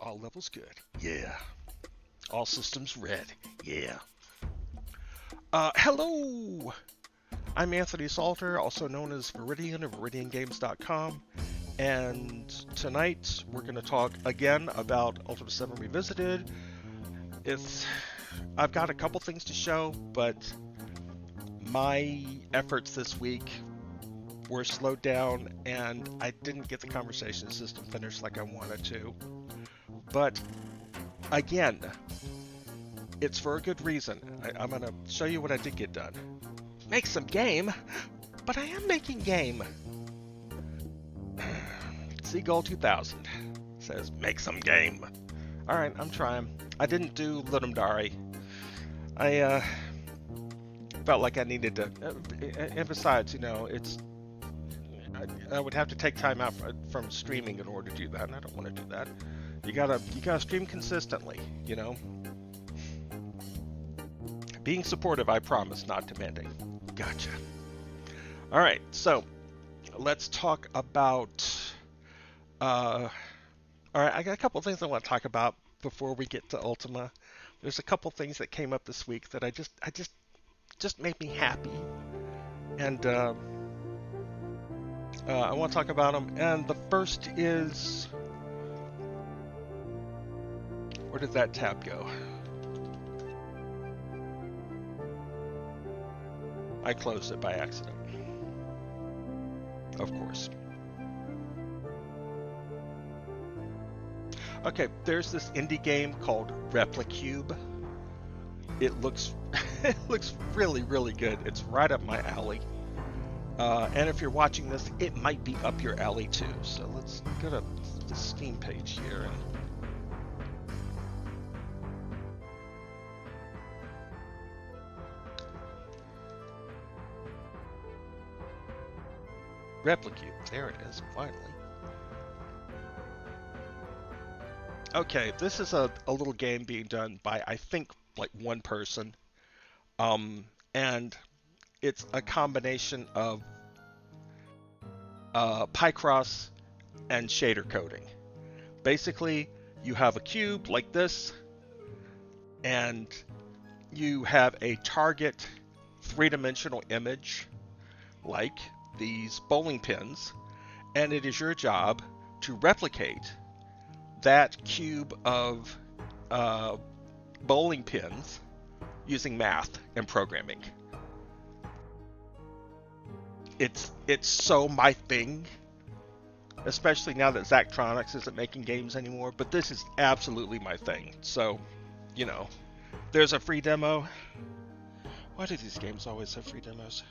All levels good. Yeah. All systems red. Yeah. Hello! I'm Anthony Salter, also known as Viridian of ViridianGames.com. And tonight we're going to talk again about Ultima VII Revisited. I've got a couple things to show, but my efforts this week were slowed down and I didn't get the conversation system finished like I wanted to. But again, it's for a good reason. I'm going to show you what I did get done. Make some game? But I am making game. Seagull 2000 says, make some game. Alright, I'm trying. I didn't do Looms. I felt like I needed to, and besides, you know, I would have to take time out from streaming in order to do that, and I don't want to do that. You gotta stream consistently, you know. Being supportive, I promise, not demanding. Gotcha. All right, so let's talk about. All right, I got a couple of things I want to talk about before we get to Ultima. There's a couple things that came up this week that I just made me happy, and I want to talk about them. And the first is, where did that tab go? I closed it by accident. Of course. Okay, there's this indie game called Replicube. It looks really, really good. It's right up my alley. And if you're watching this, it might be up your alley too. So let's go to the Steam page here and Replicube. There it is, finally. Okay, this is a little game being done by, I think, like one person. And it's a combination of Picross and shader coding. Basically, you have a cube like this, and you have a target three-dimensional image like these bowling pins, and it is your job to replicate that cube of bowling pins using math and programming. It's so my thing, especially now that Zachtronics isn't making games anymore, but this is absolutely my thing. So, you know, there's a free demo. Why do these games always have free demos?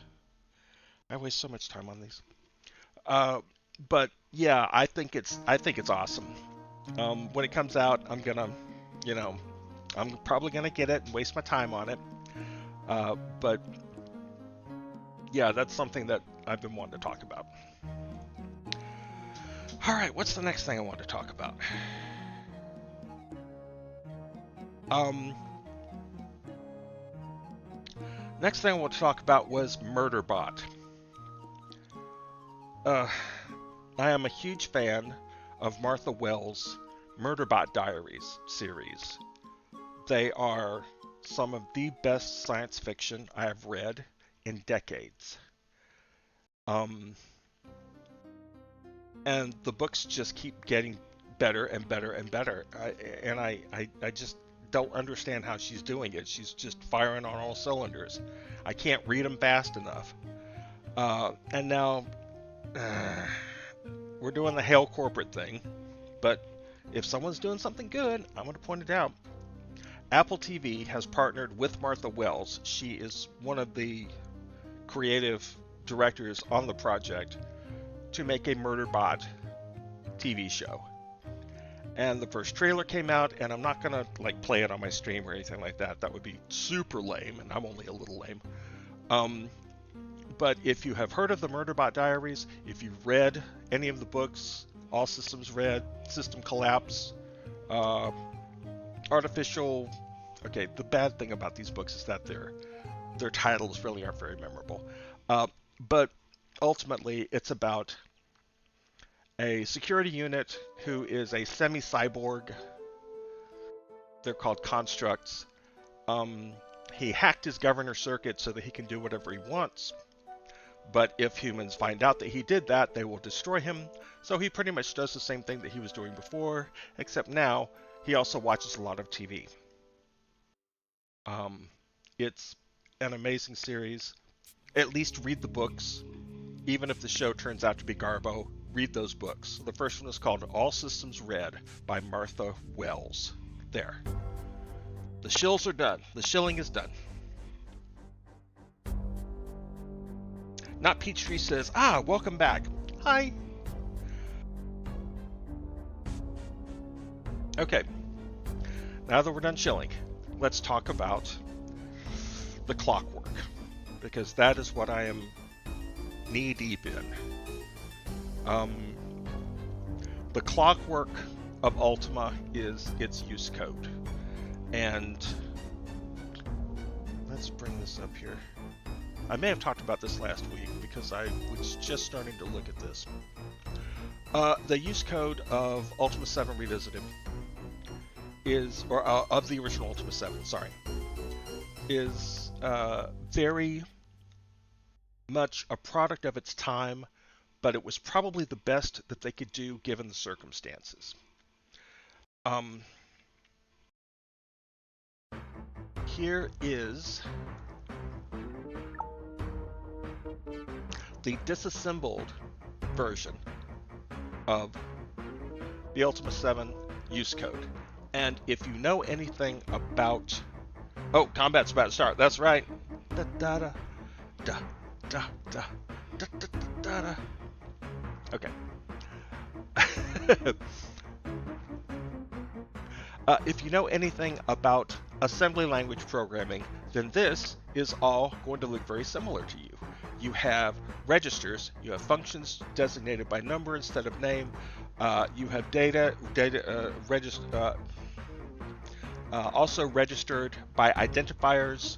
I waste so much time on these. But yeah, I think it's awesome. When it comes out, I'm gonna, you know, I'm probably gonna get it and waste my time on it. But yeah, that's something that I've been wanting to talk about. All right, what's the next thing I want to talk about? Next thing I want to talk about was Murderbot. I am a huge fan of Martha Wells' Murderbot Diaries series. They are some of the best science fiction I have read in decades. And the books just keep getting better and better and better. I just don't understand how she's doing it. She's just firing on all cylinders. I can't read them fast enough. And now we're doing the hail corporate thing, but if someone's doing something good, I'm going to point it out. Apple TV has partnered with Martha Wells. She is one of the creative directors on the project to make a Murderbot TV show. And the first trailer came out, and I'm not going to like play it on my stream or anything like that. That would be super lame, and I'm only a little lame. But if you have heard of the Murderbot Diaries, if you've read any of the books, All Systems Red, System Collapse, Artificial... Okay, the bad thing about these books is that their titles really aren't very memorable. But ultimately, it's about a security unit who is a semi-cyborg they're called constructs. He hacked his governor circuit so that he can do whatever he wants. But if humans find out that he did that, they will destroy him. So he pretty much does the same thing that he was doing before, except now he also watches a lot of TV. It's an amazing series. At least read the books. Even if the show turns out to be garbo, read those books. The first one is called All Systems Red by Martha Wells. There. The shills are done. The shilling is done. Not Peachtree says, welcome back. Hi. Okay. Now that we're done shilling, let's talk about the clockwork, because that is what I am knee-deep in. The clockwork of Ultima is its use code. And let's bring this up here. I may have talked about this last week because I was just starting to look at this. The use code of Ultima VII Revisited is, or of the original Ultima VII, sorry, is very much a product of its time, but it was probably the best that they could do given the circumstances. Here is the disassembled version of the Ultima VII use code. And if you know anything about... Oh, combat's about to start. That's right. Da da da da da da da da da da. Okay. If you know anything about assembly language programming, then this is all going to look very similar to you. You have registers, you have functions designated by number instead of name, you have also registered by identifiers.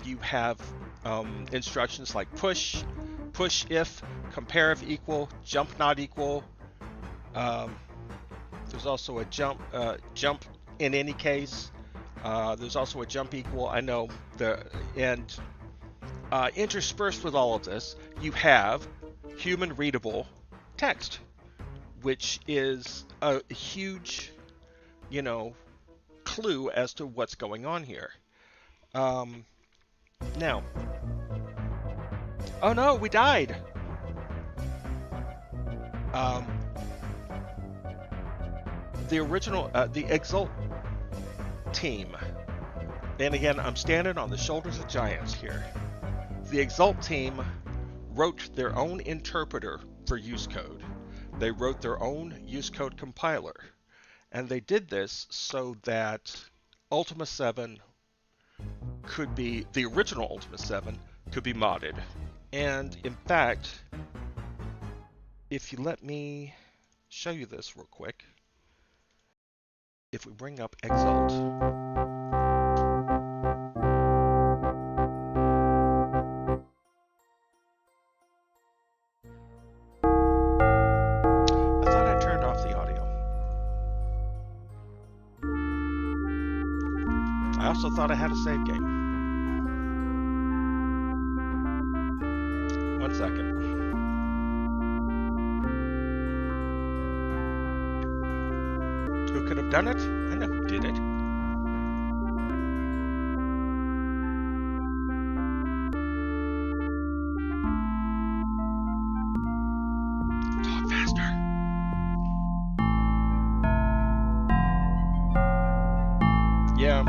You have instructions like push if, compare if equal, jump not equal. There's also a jump in any case. There's also a jump equal. I know interspersed with all of this, you have human readable text, which is a huge, clue as to what's going on here. Now, oh no, we died. The original, the Exalt team, and again, I'm standing on the shoulders of giants here. The Exalt team wrote their own interpreter for use code. They wrote their own use code compiler. And they did this so that Ultima VII could be, the original Ultima VII could be modded. And in fact, if you let me show you this real quick, if we bring up Exalt, I also thought I had a save game. One second. Who could have done it? I know who did it. Talk faster. Yeah.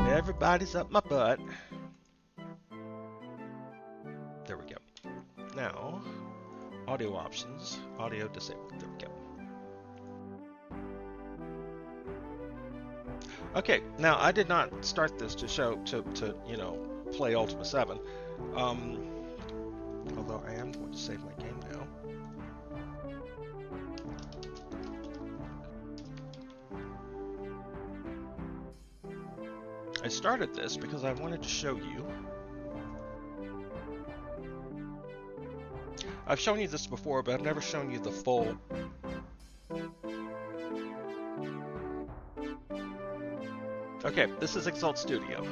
Everybody's up my butt. There we go. Now, audio options, audio disabled. There we go. Okay, now I did not start this to show to play Ultima VII. Although I am going to save my game now. I started this because I wanted to show you. I've shown you this before, but I've never shown you the full. Okay, this is Exalt Studio.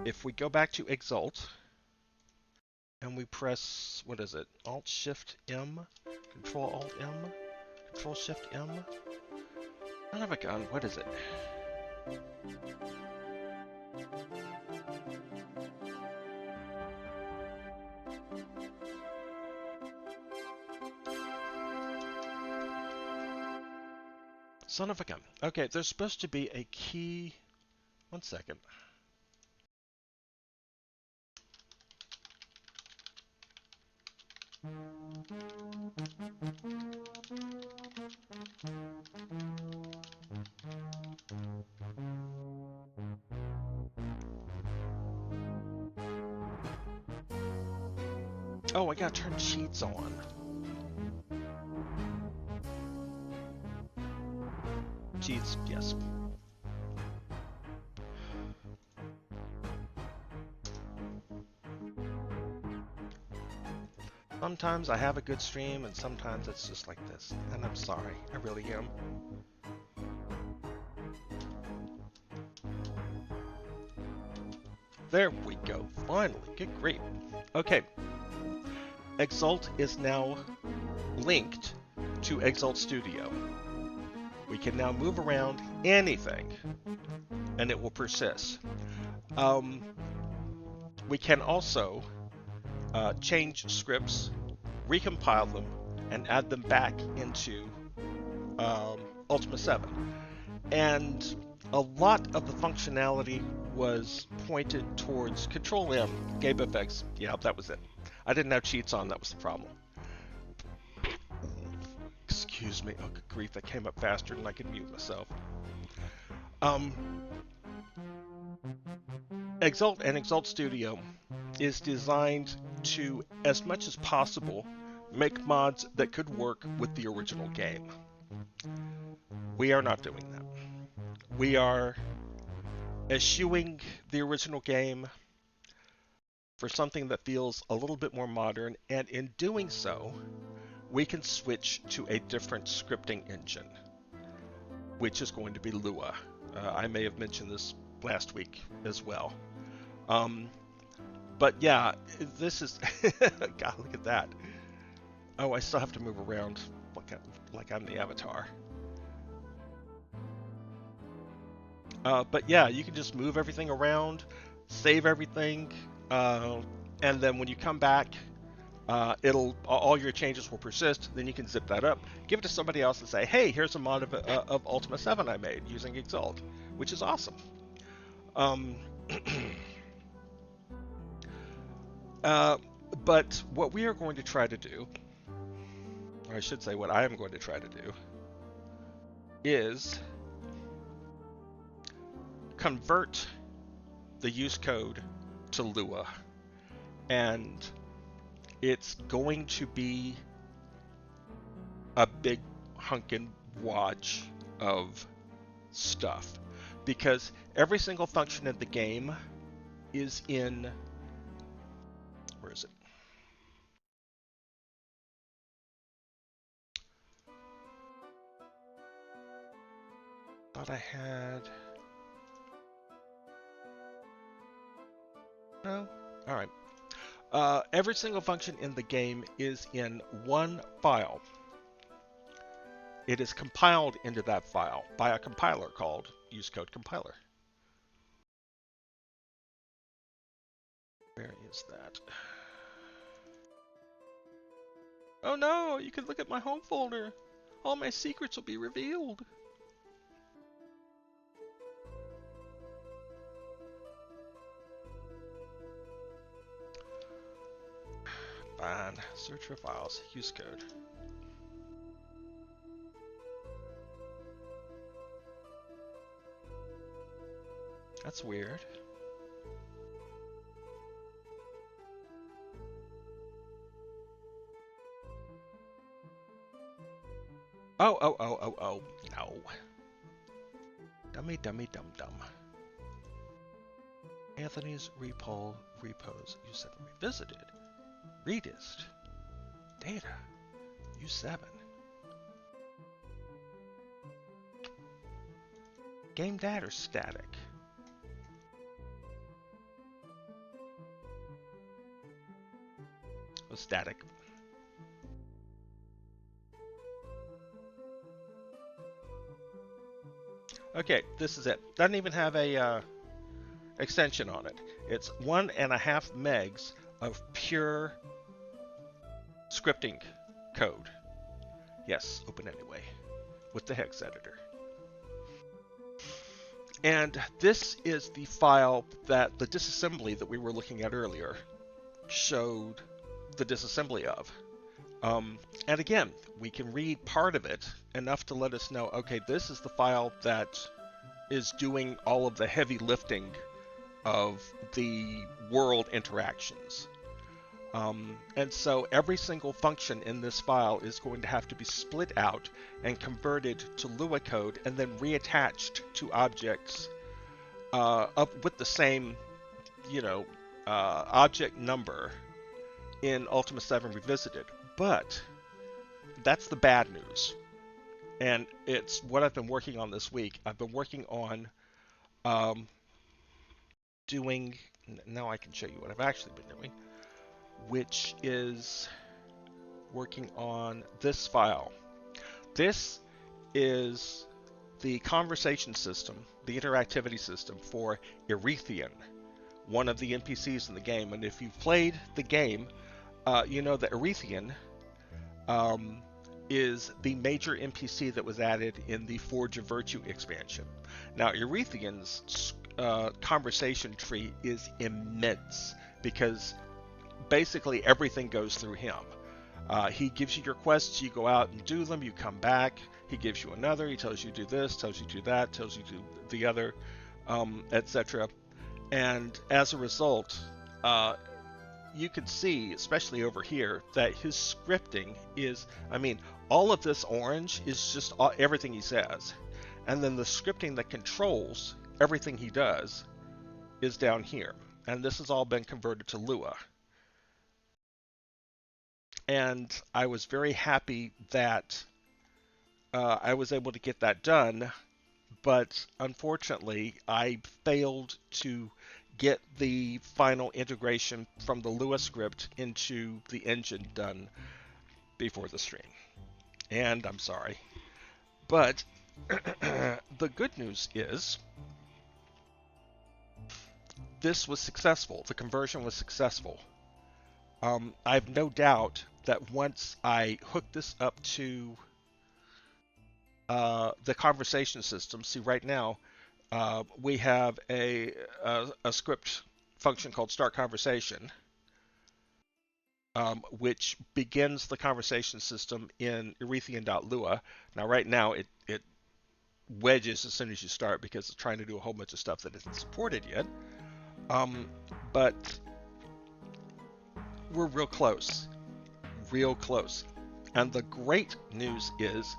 If we go back to Exalt, and we press, what is it? Alt-Shift-M? Control-Alt-M? Control-Shift-M? Son of a gun, what is it? Son of a gun. Okay, there's supposed to be a key. One second. Oh, I gotta turn cheats on. Cheats, yes. Sometimes I have a good stream, and sometimes it's just like this. And I'm sorry, I really am. There we go, finally, good grief. Okay, Exalt is now linked to Exalt Studio. We can now move around anything, and it will persist. We can also change scripts, recompile them, and add them back into Ultima VII. And a lot of the functionality was pointed towards Control-M, game effects. Yeah, that was it. I didn't have cheats on, that was the problem. Excuse me, oh good grief, that came up faster than I could mute myself. Exalt and Exalt Studio is designed to, as much as possible, make mods that could work with the original game. We are not doing that. We are eschewing the original game for something that feels a little bit more modern, and in doing so, we can switch to a different scripting engine, which is going to be Lua. I may have mentioned this last week as well. But yeah, this is... God, look at that. Oh, I still have to move around like I'm the avatar. But yeah, you can just move everything around, save everything, and then when you come back, all your changes will persist. Then you can zip that up, give it to somebody else, and say, "Hey, here's a mod of Ultima VII I made using Exalt," which is awesome. But what we are going to try to do, or I should say, what I am going to try to do, is convert the use code to Lua, and it's going to be a big hunkin' wad of stuff, because every single function in the game is in, where is it? Thought I had, no? All right. Every single function in the game is in one file. It is compiled into that file by a compiler called UseCode Compiler. Where is that? Oh no, you can look at my home folder. All my secrets will be revealed. Fine. Search for files. Use code. That's weird. Oh, no. Dummy, dummy, dum dum. Anthony's repos U7 revisited. Redist. Data. U7. Game data or static? Oh, static. Okay, this is it. Doesn't even have a extension on it. It's 1.5 megs of pure scripting code. Yes, open anyway, with the hex editor. And this is the file that the disassembly that we were looking at earlier showed the disassembly of. And again, we can read part of it enough to let us know, okay, this is the file that is doing all of the heavy lifting of the world interactions. And so every single function in this file is going to have to be split out and converted to Lua code and then reattached to objects with the same, object number in Ultima VII Revisited. But that's the bad news. And it's what I've been working on this week. I've been working on doing, now I can show you what I've actually been doing, which is working on this file. This is the conversation system, the interactivity system for Erethian, one of the NPCs in the game. And if you've played the game, you know that Erethian is the major NPC that was added in the Forge of Virtue expansion. Now, Erethian's conversation tree is immense because basically everything goes through him. He gives you your quests, you go out and do them, you come back, he gives you another, he tells you do this, tells you do that, tells you do the other, etc. And as a result, you can see, especially over here, that his scripting is, all of this orange is just everything he says. And then the scripting that controls everything he does is down here. And this has all been converted to Lua. And I was very happy that I was able to get that done, but unfortunately I failed to get the final integration from the Lua script into the engine done before the stream. And I'm sorry. But the good news is this was successful. The conversion was successful. I have no doubt that once I hook this up to the conversation system, see right now we have a script function called start conversation, which begins the conversation system in Erethian.lua. Now right now it wedges as soon as you start because it's trying to do a whole bunch of stuff that isn't supported yet. But we're real close. And the great news is,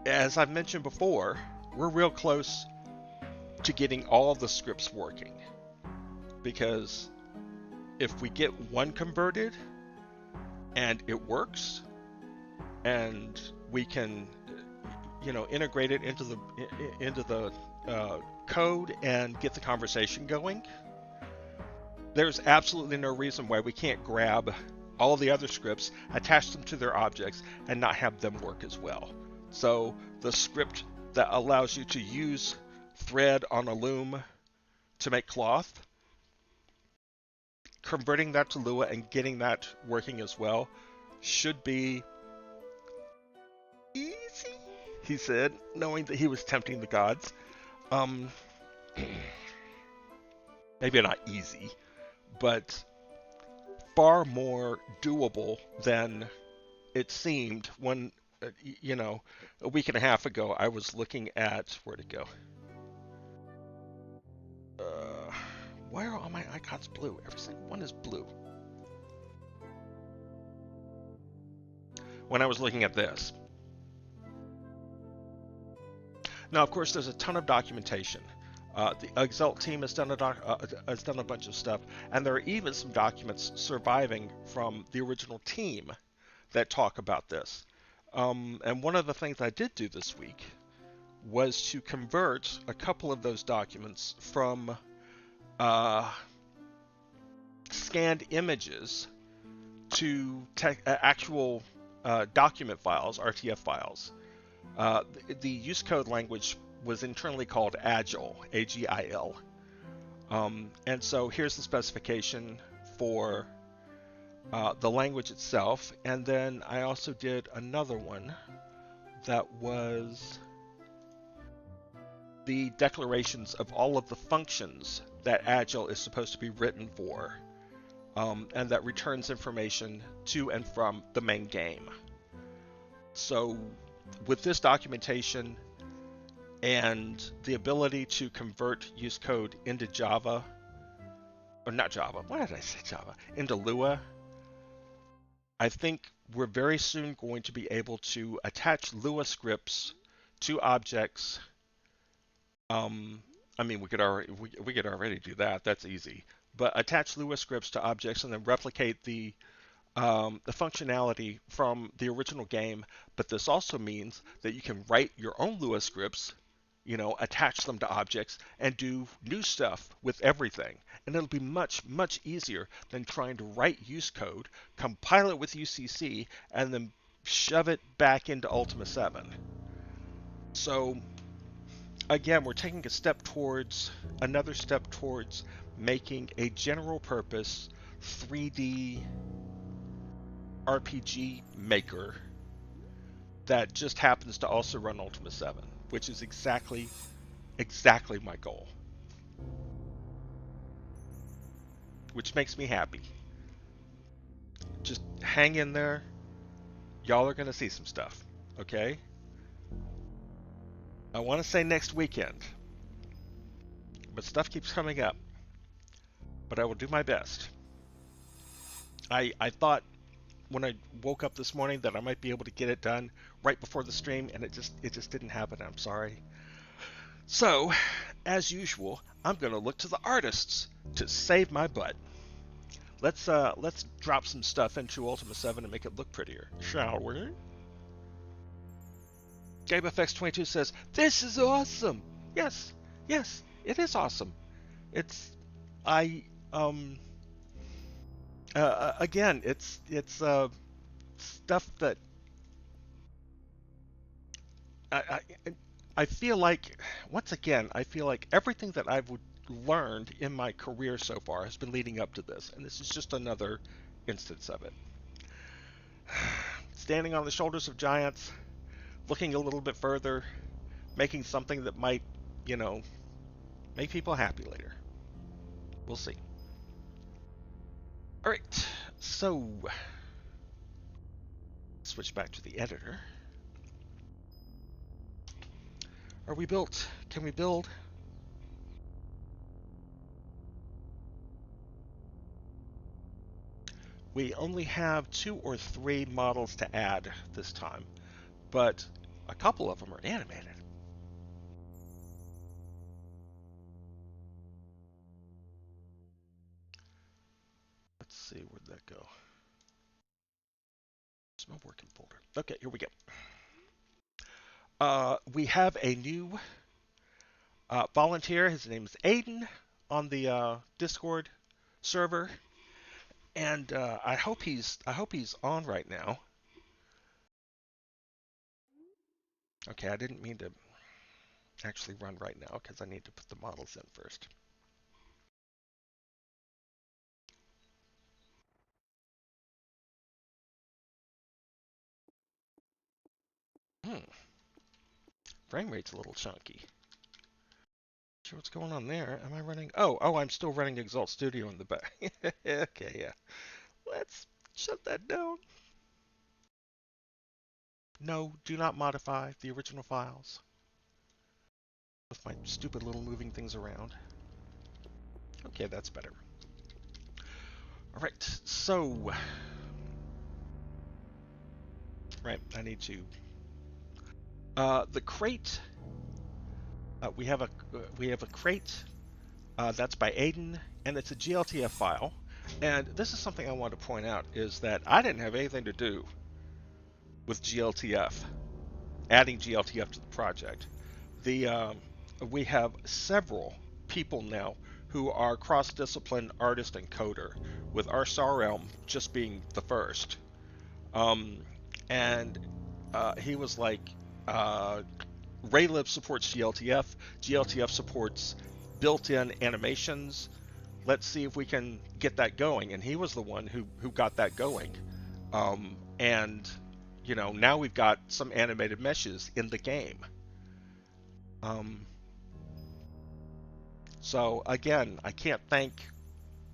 as I've mentioned before, we're real close to getting all the scripts working. Because if we get one converted and it works, and we can, integrate it into the code and get the conversation going, there's absolutely no reason why we can't grab all the other scripts, attach them to their objects, and not have them work as well. So the script that allows you to use thread on a loom to make cloth, converting that to Lua and getting that working as well should be easy, he said, knowing that he was tempting the gods. Maybe not easy, but far more doable than it seemed when, a week and a half ago I was looking at, where'd it go? Why are all my icons blue? Every single one is blue. when I was looking at this. Now, of course, there's a ton of documentation. The Exalt team has done a bunch of stuff, and there are even some documents surviving from the original team that talk about this. And one of the things I did do this week was to convert a couple of those documents from scanned images to actual document files, RTF files. The use code language was internally called Agile, A-G-I-L. And so here's the specification for the language itself. And then I also did another one that was the declarations of all of the functions that Agile is supposed to be written for, and that returns information to and from the main game. So with this documentation and the ability to convert use code into Java, or not Java, why did I say Java? Into Lua, I think we're very soon going to be able to attach Lua scripts to objects. I mean, we could already do that. That's easy. But attach Lua scripts to objects and then replicate the functionality from the original game. But this also means that you can write your own Lua scripts, attach them to objects and do new stuff with everything. And it'll be much, much easier than trying to write use code, compile it with UCC, and then shove it back into Ultima VII. So again, we're taking another step towards making a general purpose 3D RPG maker that just happens to also run Ultima VII, which is exactly my goal. Which makes me happy. Just hang in there. Y'all are going to see some stuff, okay? I want to say next weekend, but stuff keeps coming up. But I will do my best. I thought when I woke up this morning that I might be able to get it done right before the stream, and it just didn't happen. I'm sorry. So, as usual, I'm going to look to the artists to save my butt. Let's drop some stuff into Ultima 7 and make it look prettier, shall we? GameFX22 says, "This is awesome." Yes, it is awesome. It's again, it's stuff that I feel like, once again, I feel like everything that I've learned in my career so far has been leading up to this, and this is just another instance of it. Standing on the shoulders of giants, looking a little bit further, making something that might, make people happy later. We'll see. All right, so switch back to the editor. Are we built? Can we build? We only have 2 or 3 models to add this time, but a couple of them are animated. Let's see, where'd that go? It's my working folder. Okay, here we go. We have a new volunteer. His name is Aiden on the Discord server, and I hope he's on right now. Okay, I didn't mean to actually run right now because I need to put the models in first. Frame rate's a little chunky. Sure, what's going on there? Am I running? Oh, I'm still running Exalt Studio in the back. Okay, yeah. Let's shut that down. No, do not modify the original files. With my stupid little moving things around. Okay, that's better. Alright, so Right, I need to. The crate. We have a crate. That's by Aiden, and it's a GLTF file. And this is something I want to point out is that I didn't have anything to do with GLTF, adding GLTF to the project. We have several people now who are cross-discipline artist and coder, with Arsarelm just being the first. And he was like, Raylib supports GLTF. GLTF supports built-in animations. Let's see if we can get that going. And he was the one who got that going. And you know, now we've got some animated meshes in the game. So again, I can't thank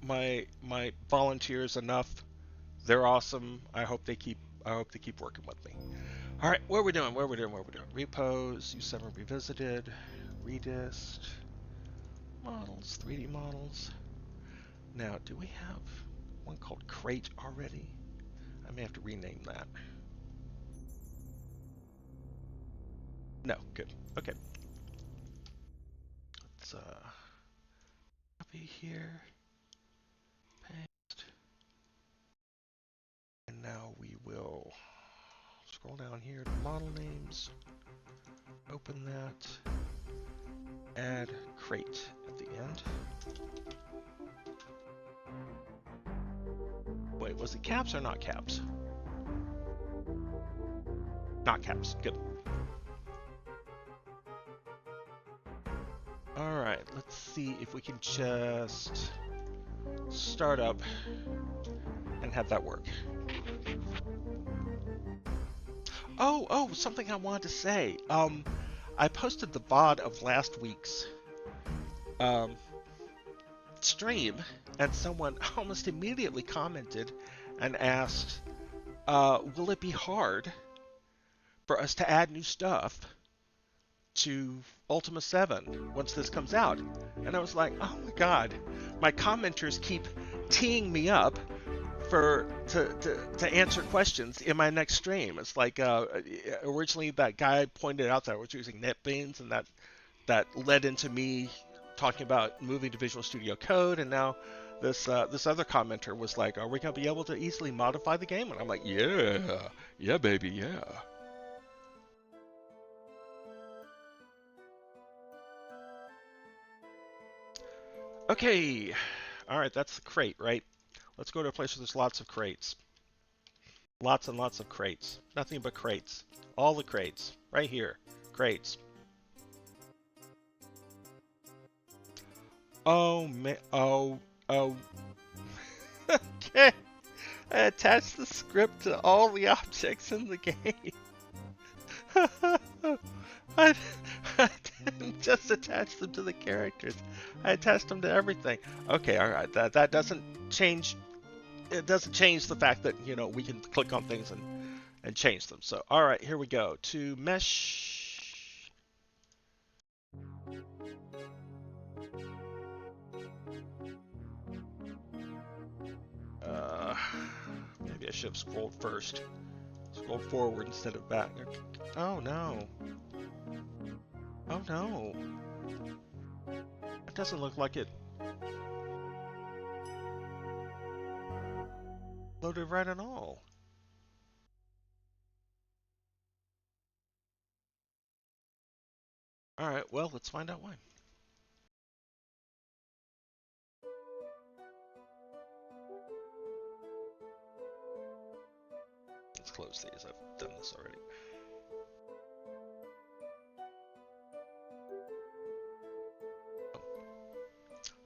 my volunteers enough. They're awesome. I hope they keep working with me. All right, what are we doing? Repos, U7 revisited, redist, models, 3D models. Now, do we have one called Crate already? I may have to rename that. No, good. Okay. Let's copy here, paste, and now we will scroll down here to model names, open that, add crate at the end. Wait, was it caps or not caps? Not caps, good. Alright, let's see if we can just start up and have that work. Oh, something I wanted to say. I posted the VOD of last week's stream, and someone almost immediately commented and asked, will it be hard for us to add new stuff to Ultima VII once this comes out? And I was like, oh my god, my commenters keep teeing me up to answer questions in my next stream. It's like originally that guy pointed out that I was using NetBeans, and that led into me talking about moving to Visual Studio Code, and now this other commenter was like, are we gonna be able to easily modify the game? And I'm like, yeah baby, yeah. Okay, all right, that's the crate, right? Let's go to a place where there's lots of crates. Lots and lots of crates. Nothing but crates. All the crates. Right here. Crates. Oh, man. Oh. Okay. I attached the script to all the objects in the game. I didn't just attach them to the characters. I attached them to everything. Okay, alright. That doesn't change. It doesn't change the fact that, you know, we can click on things and change them. So, alright, here we go. To mesh. Maybe I should have scrolled first. Scrolled forward instead of back. Oh no. Oh no. It doesn't look like it loaded right at all. Alright, well, let's find out why. Let's close these. I've done this already.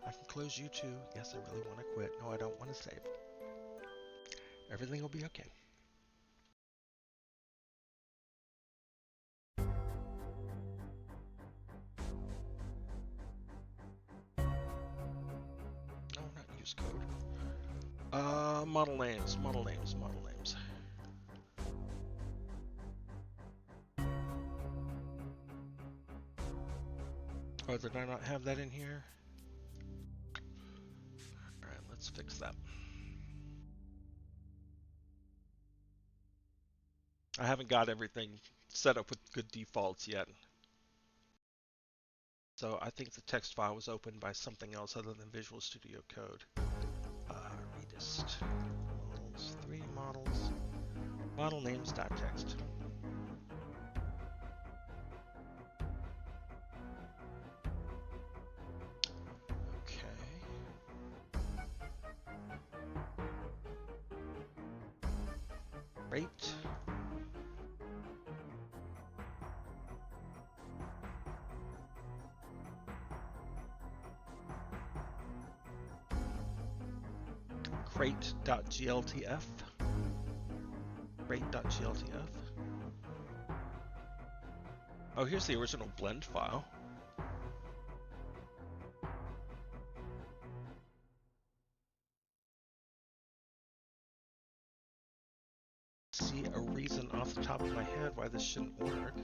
I can close you too. Yes, I really want to quit. No, I don't want to save. Everything will be okay. No, not use code. Model names. Oh, did I not have that in here? Alright, let's fix that. I haven't got everything set up with good defaults yet. So I think the text file was opened by something else other than Visual Studio Code. Redist. Models, 3 models. Model names.txt. Rate. Crate.gltf. Crate.gltf. Oh, here's the original blend file. See a reason off the top of my head why this shouldn't work.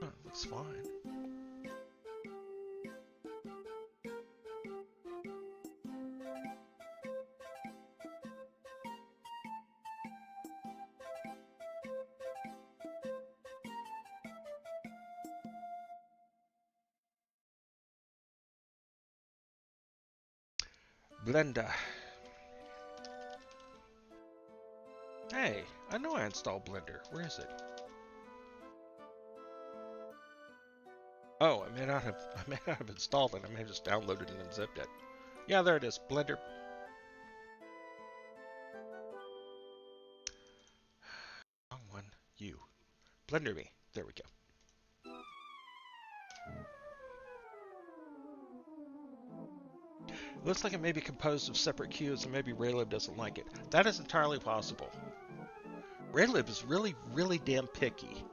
Oh, looks fine. Blender. Hey, I know I installed Blender. Where is it? Oh, I may not have installed it. I may have just downloaded it and unzipped it. Yeah, there it is. Blender. Wrong one. You. Blender me. There we go. It looks like it may be composed of separate cubes, and maybe Raylib doesn't like it. That is entirely possible. Raylib is really, really damn picky.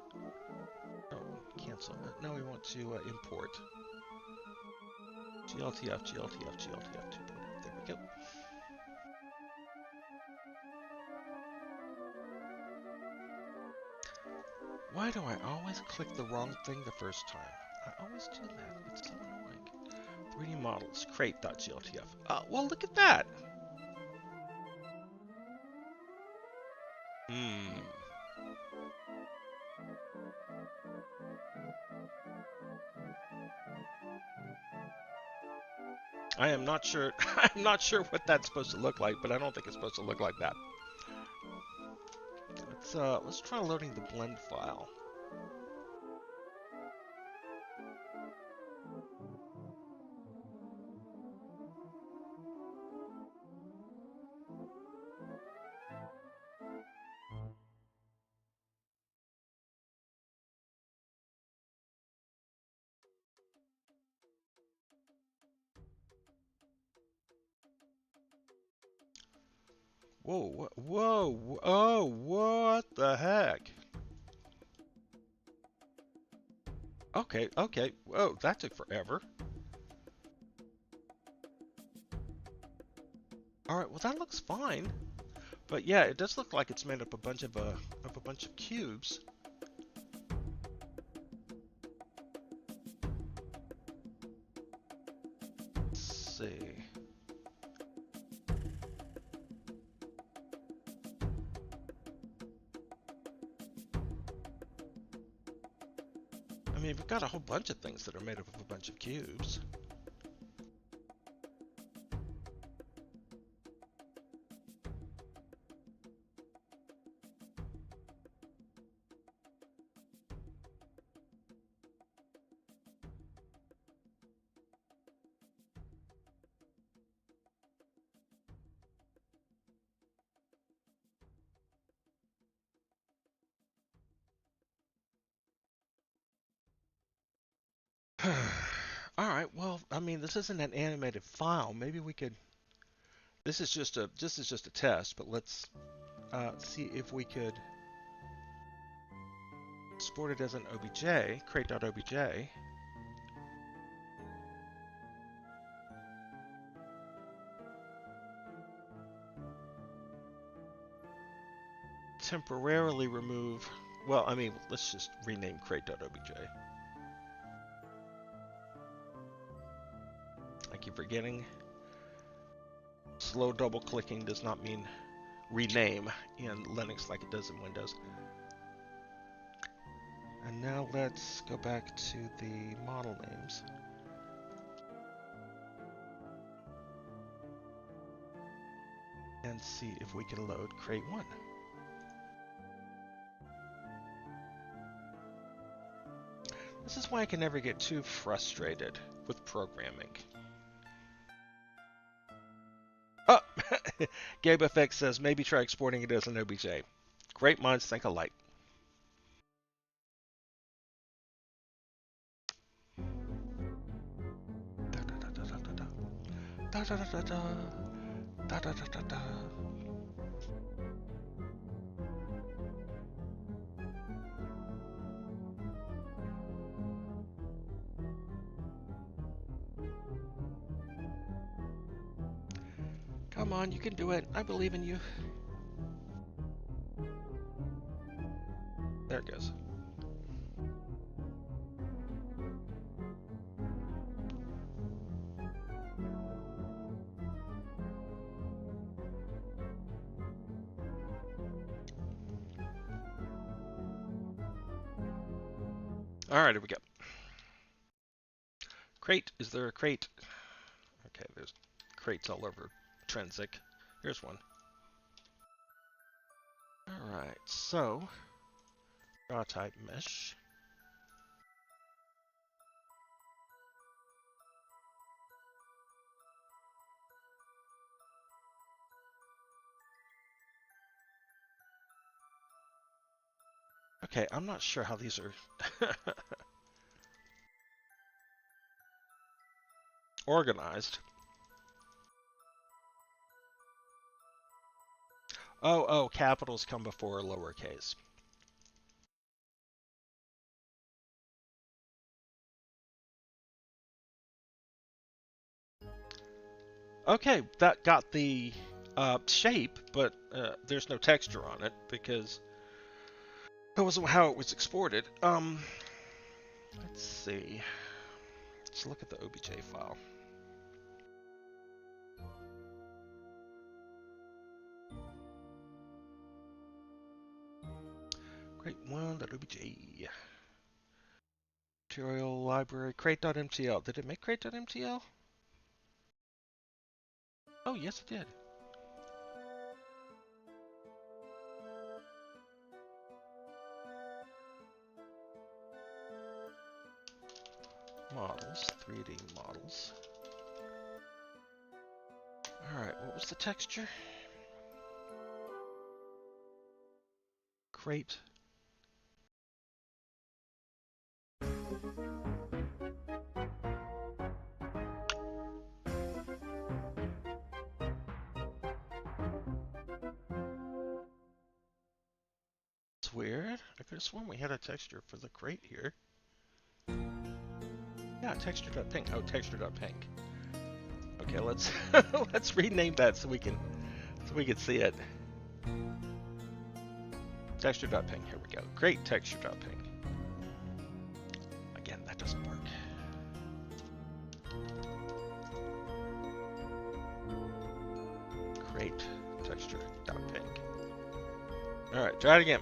Oh, cancel. Now we want to import. GLTF, GLTF, GLTF 2.0. There we go. Why do I always click the wrong thing the first time? I always do that. It's so annoying. 3D models, crate.gltf. Well, look at that. I am not sure. I'm not sure what that's supposed to look like, but I don't think it's supposed to look like that. Let's try loading the blend file. Whoa, whoa, oh, what the heck? Okay, okay, whoa, that took forever. Alright, well that looks fine. But yeah, it does look like it's made up a bunch of cubes. Let's see. I mean, we've got a whole bunch of things that are made up of a bunch of cubes. Alright, well, I mean, this isn't an animated file. Maybe we could... This is just a test, but let's see if we could export it as an obj, crate.obj. temporarily remove... Well, I mean, let's just rename crate.obj. I keep forgetting. Slow double-clicking does not mean rename in Linux like it does in Windows. And now let's go back to the model names. And see if we can load crate 1. This is why I can never get too frustrated with programming. Oh! GabeFX says, maybe try exporting it as an OBJ. Great minds think alike. Come on, you can do it. I believe in you. There it goes. Alright, here we go. Crate. Is there a crate? Okay, there's crates all over Trensic. Here's one. Alright, so draw type mesh. Okay, I'm not sure how these are organized. Oh, capitals come before lowercase. Okay, that got the shape, but there's no texture on it because that wasn't how it was exported. Let's see. Let's look at the OBJ file. Crate 1.obj. Material library crate.mtl. Did it make crate.mtl? Oh, yes, it did. Models, 3D models. Alright, what was the texture? Crate. It's weird. I could have sworn we had a texture for the crate here. Yeah, texture.pink. Oh, texture.pink. Okay, let's let's rename that so we can see it. Texture.ping. Here we go. Great texture.ping. Again, that doesn't work. Great texture.ping. All right, try it again.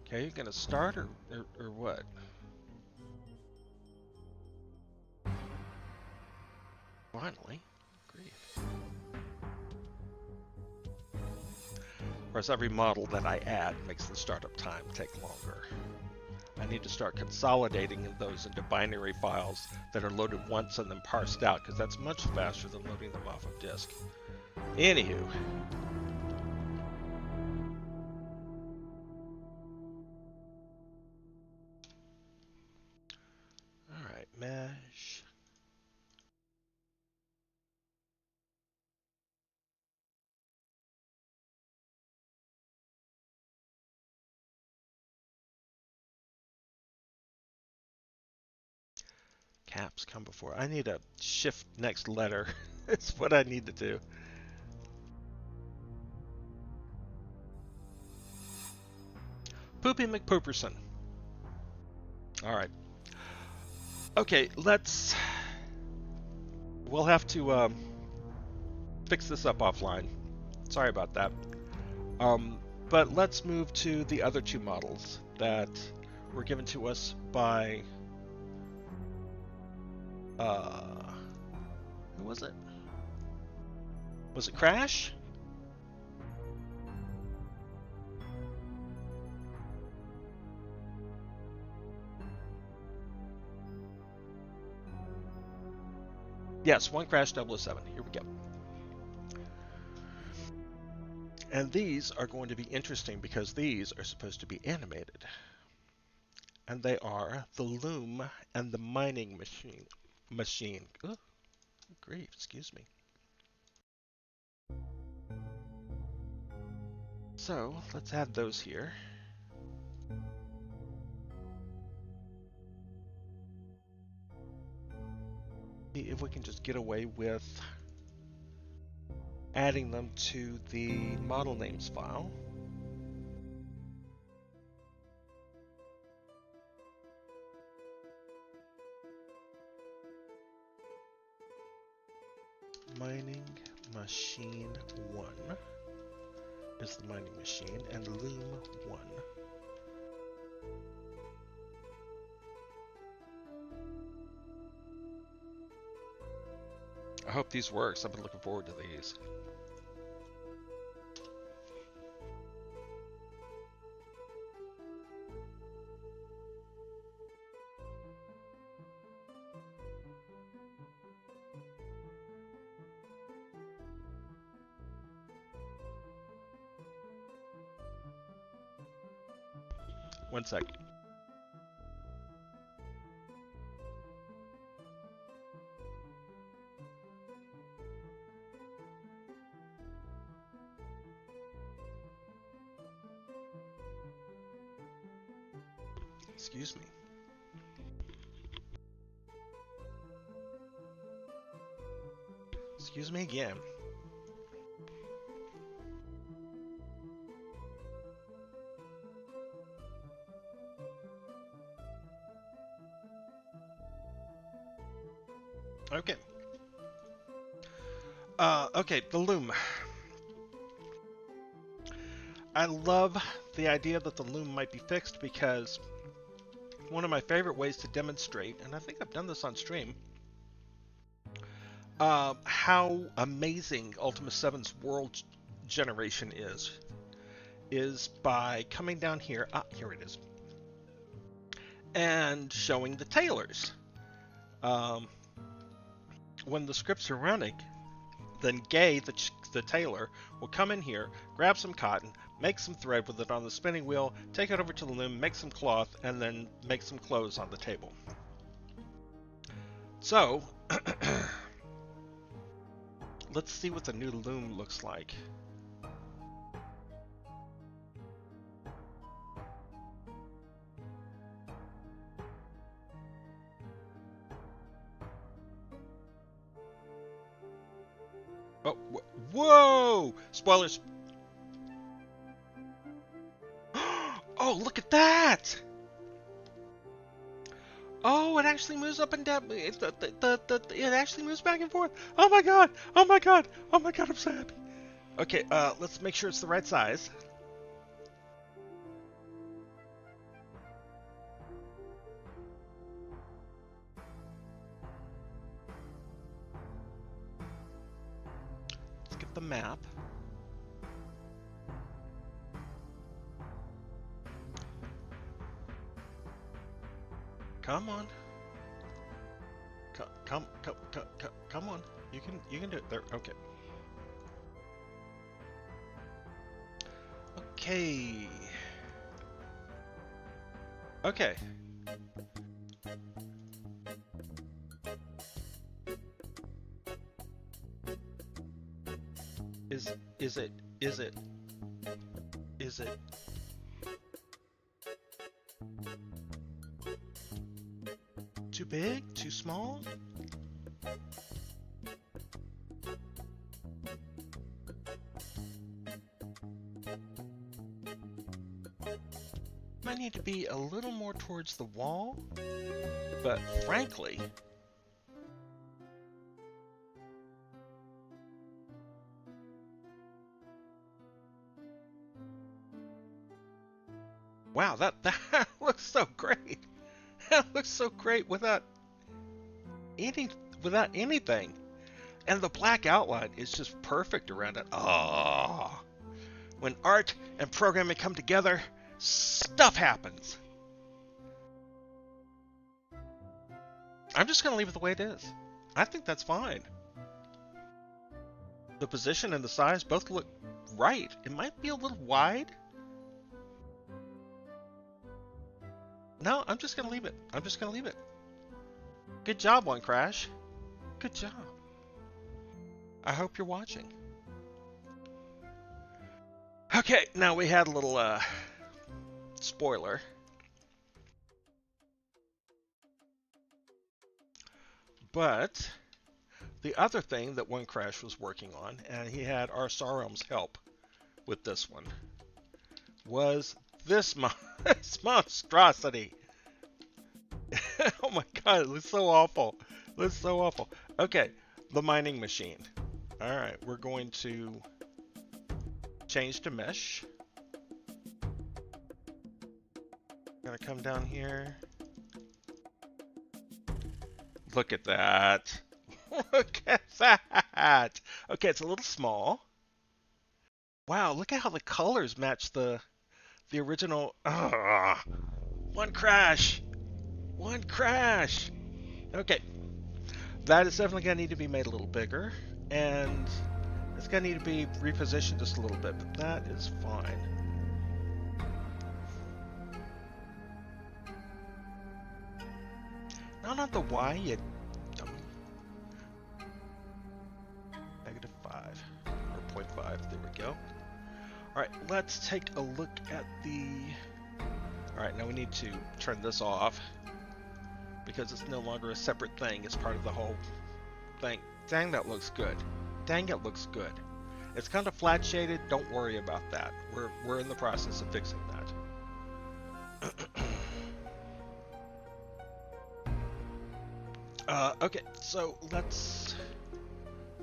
Okay, you gonna start or what? Finally, great. Of course, every model that I add makes the startup time take longer. I need to start consolidating those into binary files that are loaded once and then parsed out, because that's much faster than loading them off of disk. Anywho. Alright, mesh. Caps come before. I need a shift next letter. It's what I need to do. Poopy McPooperson. Alright. Okay, we'll have to fix this up offline. Sorry about that. But let's move to the other two models that were given to us by who was it? Was it Crash? Yes, one Crash 007. Here we go. And these are going to be interesting because these are supposed to be animated. And they are the Loom and the Mining Machine. Oh, grief, excuse me. So, let's add those here. See if we can just get away with adding them to the model names file. Mining Machine 1 is the mining machine, and Loom 1. I hope these works. I've been looking forward to these. One sec. Excuse me. Excuse me again. Okay. Okay, the Loom. I love the idea that the Loom might be fixed because one of my favorite ways to demonstrate, and I think I've done this on stream, how amazing Ultima VII's world generation is by coming down here, here it is, and showing the tailors. When the scripts are running, then Gay, the tailor, will come in here, grab some cotton, make some thread with it on the spinning wheel, take it over to the loom, make some cloth, and then make some clothes on the table. So, let's see what the new loom looks like. Oh, whoa! Spoilers! Oh, look at that! Oh, it actually moves up and down. It actually moves back and forth. Oh my god! Oh my god! Oh my god, I'm so happy. Okay, let's make sure it's the right size. Let's get the map. Come on. Come on. You can do it. There. Okay. Okay. Okay. Is it too big? Too small? Might need to be a little more towards the wall, but frankly, wow, that looks so great. That looks so great without anything. And the black outline is just perfect around it. Oh, when art and programming come together, stuff happens. I'm just going to leave it the way it is. I think that's fine. The position and the size both look right. It might be a little wide. No, I'm just going to leave it. I'm just going to leave it. Good job, One Crash. Good job. I hope you're watching. Okay, now we had a little spoiler. But the other thing that One Crash was working on, and he had our Sarum's help with this one, was this monstrosity. Oh my god, it looks so awful. It looks so awful. Okay, the mining machine. Alright, we're going to change to mesh. Gonna come down here. Look at that. Look at that. Okay, it's a little small. Wow, look at how the colors match the original. One Crash. One Crash. Okay. That is definitely going to need to be made a little bigger. And it's going to need to be repositioned just a little bit. But that is fine. No, not the Y, you dummy. -5. Or 0.5. There we go. Alright, let's take a look at the... Alright, now we need to turn this off, because it's no longer a separate thing. It's part of the whole thing. Dang, that looks good. Dang, it looks good. It's kind of flat shaded. Don't worry about that. We're in the process of fixing that. Okay, so let's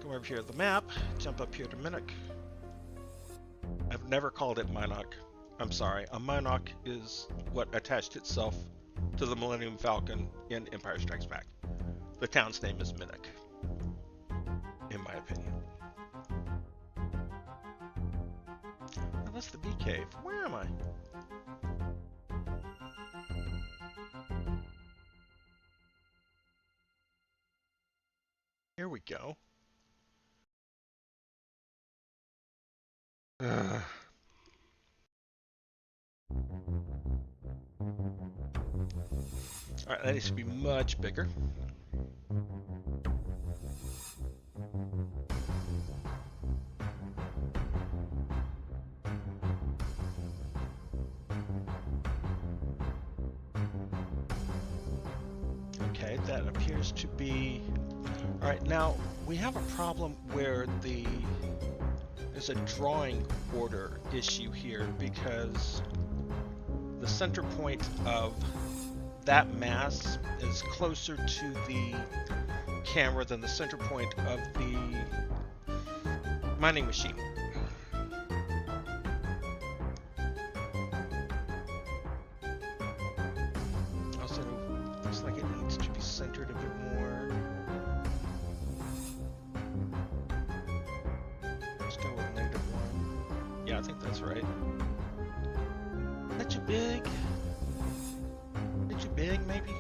go over here to the map, jump up here to Minnock. I've never called it Minoc. I'm sorry. A Minoc is what attached itself to the Millennium Falcon in Empire Strikes Back. The town's name is Minnock, in my opinion. Now that's the bee cave. Where am I? Here we go. Alright, that needs to be much bigger. Okay, that appears to be... Alright, now we have a problem where there's a drawing order issue here, because the center point of that mass is closer to the camera than the center point of the mining machine. Also, looks like it needs to be centered a bit more. Let's go with -1. Yeah, I think that's right. Is that too big? Big, maybe?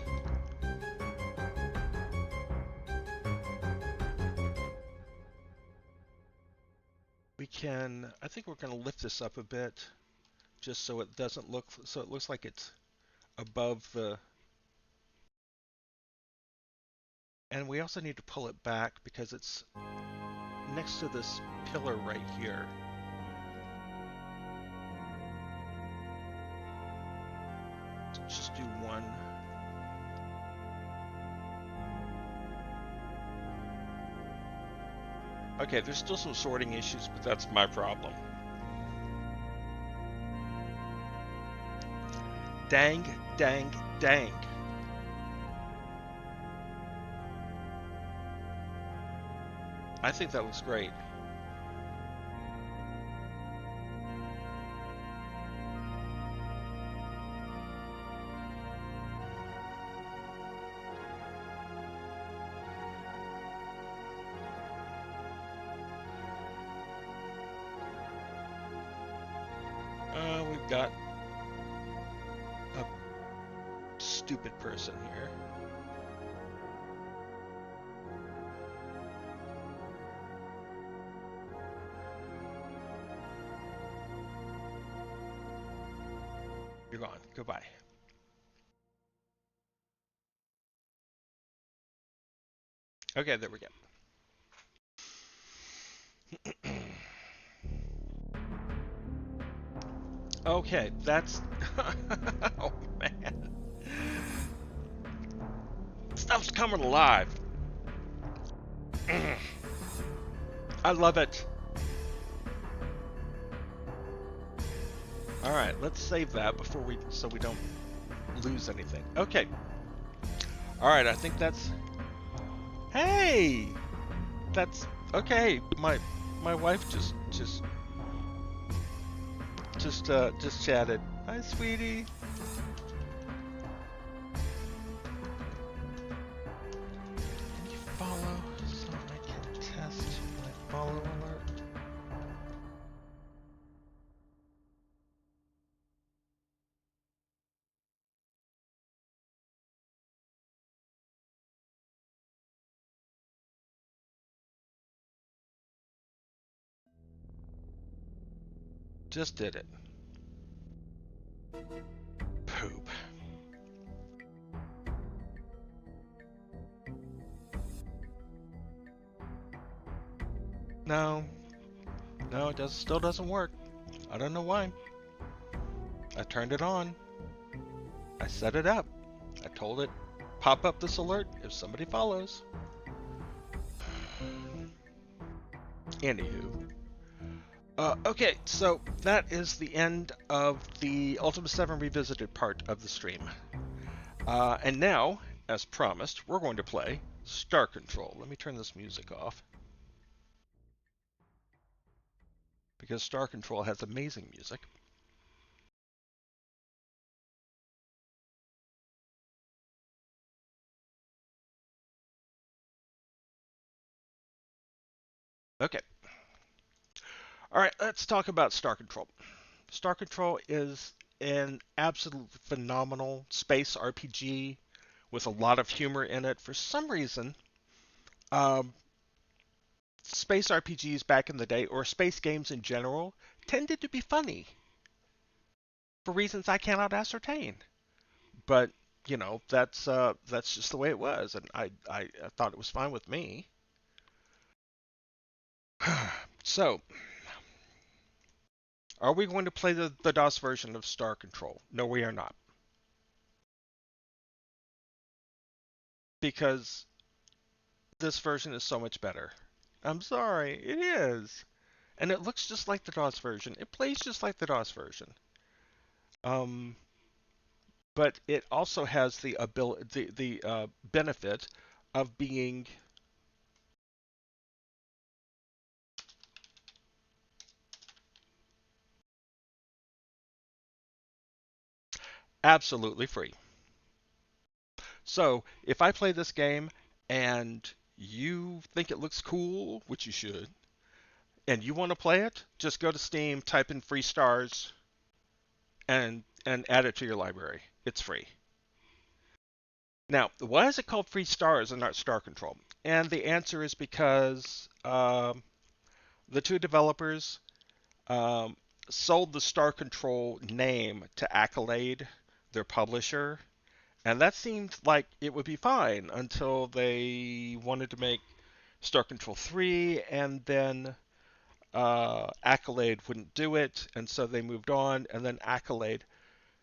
I think we're going to lift this up a bit just so it doesn't look, so it looks like it's above the, and we also need to pull it back because it's next to this pillar right here. Let's just do one. Okay, there's still some sorting issues, but that's my problem. Dang, dang, dang. I think that looks great. We've got a stupid person here. You're gone. Goodbye. Okay, there we go. Okay, that's... oh, man. Stuff's coming alive. I love it. All right, let's save that before so we don't lose anything. Okay. All right, I think that's... Hey! That's... Okay, my wife just chatted. Hi, sweetie. Can you follow so I can test my follow alert? Just did it. Poop. No, it still doesn't work. I don't know why. I turned it on. I set it up. I told it, pop up this alert if somebody follows. Anywho. Okay, so that is the end of the Ultima VII Revisited part of the stream. And now, as promised, we're going to play Star Control. Let me turn this music off, because Star Control has amazing music. Okay. All right, let's talk about Star Control. Star Control is an absolutely phenomenal space RPG with a lot of humor in it. For some reason, space RPGs back in the day, or space games in general, tended to be funny for reasons I cannot ascertain. But you know, that's just the way it was, and I thought it was fine with me. So, are we going to play the DOS version of Star Control? No, we are not. Because this version is so much better. I'm sorry, it is. And it looks just like the DOS version. It plays just like the DOS version. But it also has the benefit of being absolutely free. So if I play this game and you think it looks cool, which you should, and you want to play it, just go to Steam, type in free stars, and add it to your library. It's free. Now, why is it called free stars and not Star Control? And the answer is because The two developers sold the Star Control name to Accolade, their publisher, and that seemed like it would be fine until they wanted to make Star Control 3, and then Accolade wouldn't do it, and so they moved on, and then Accolade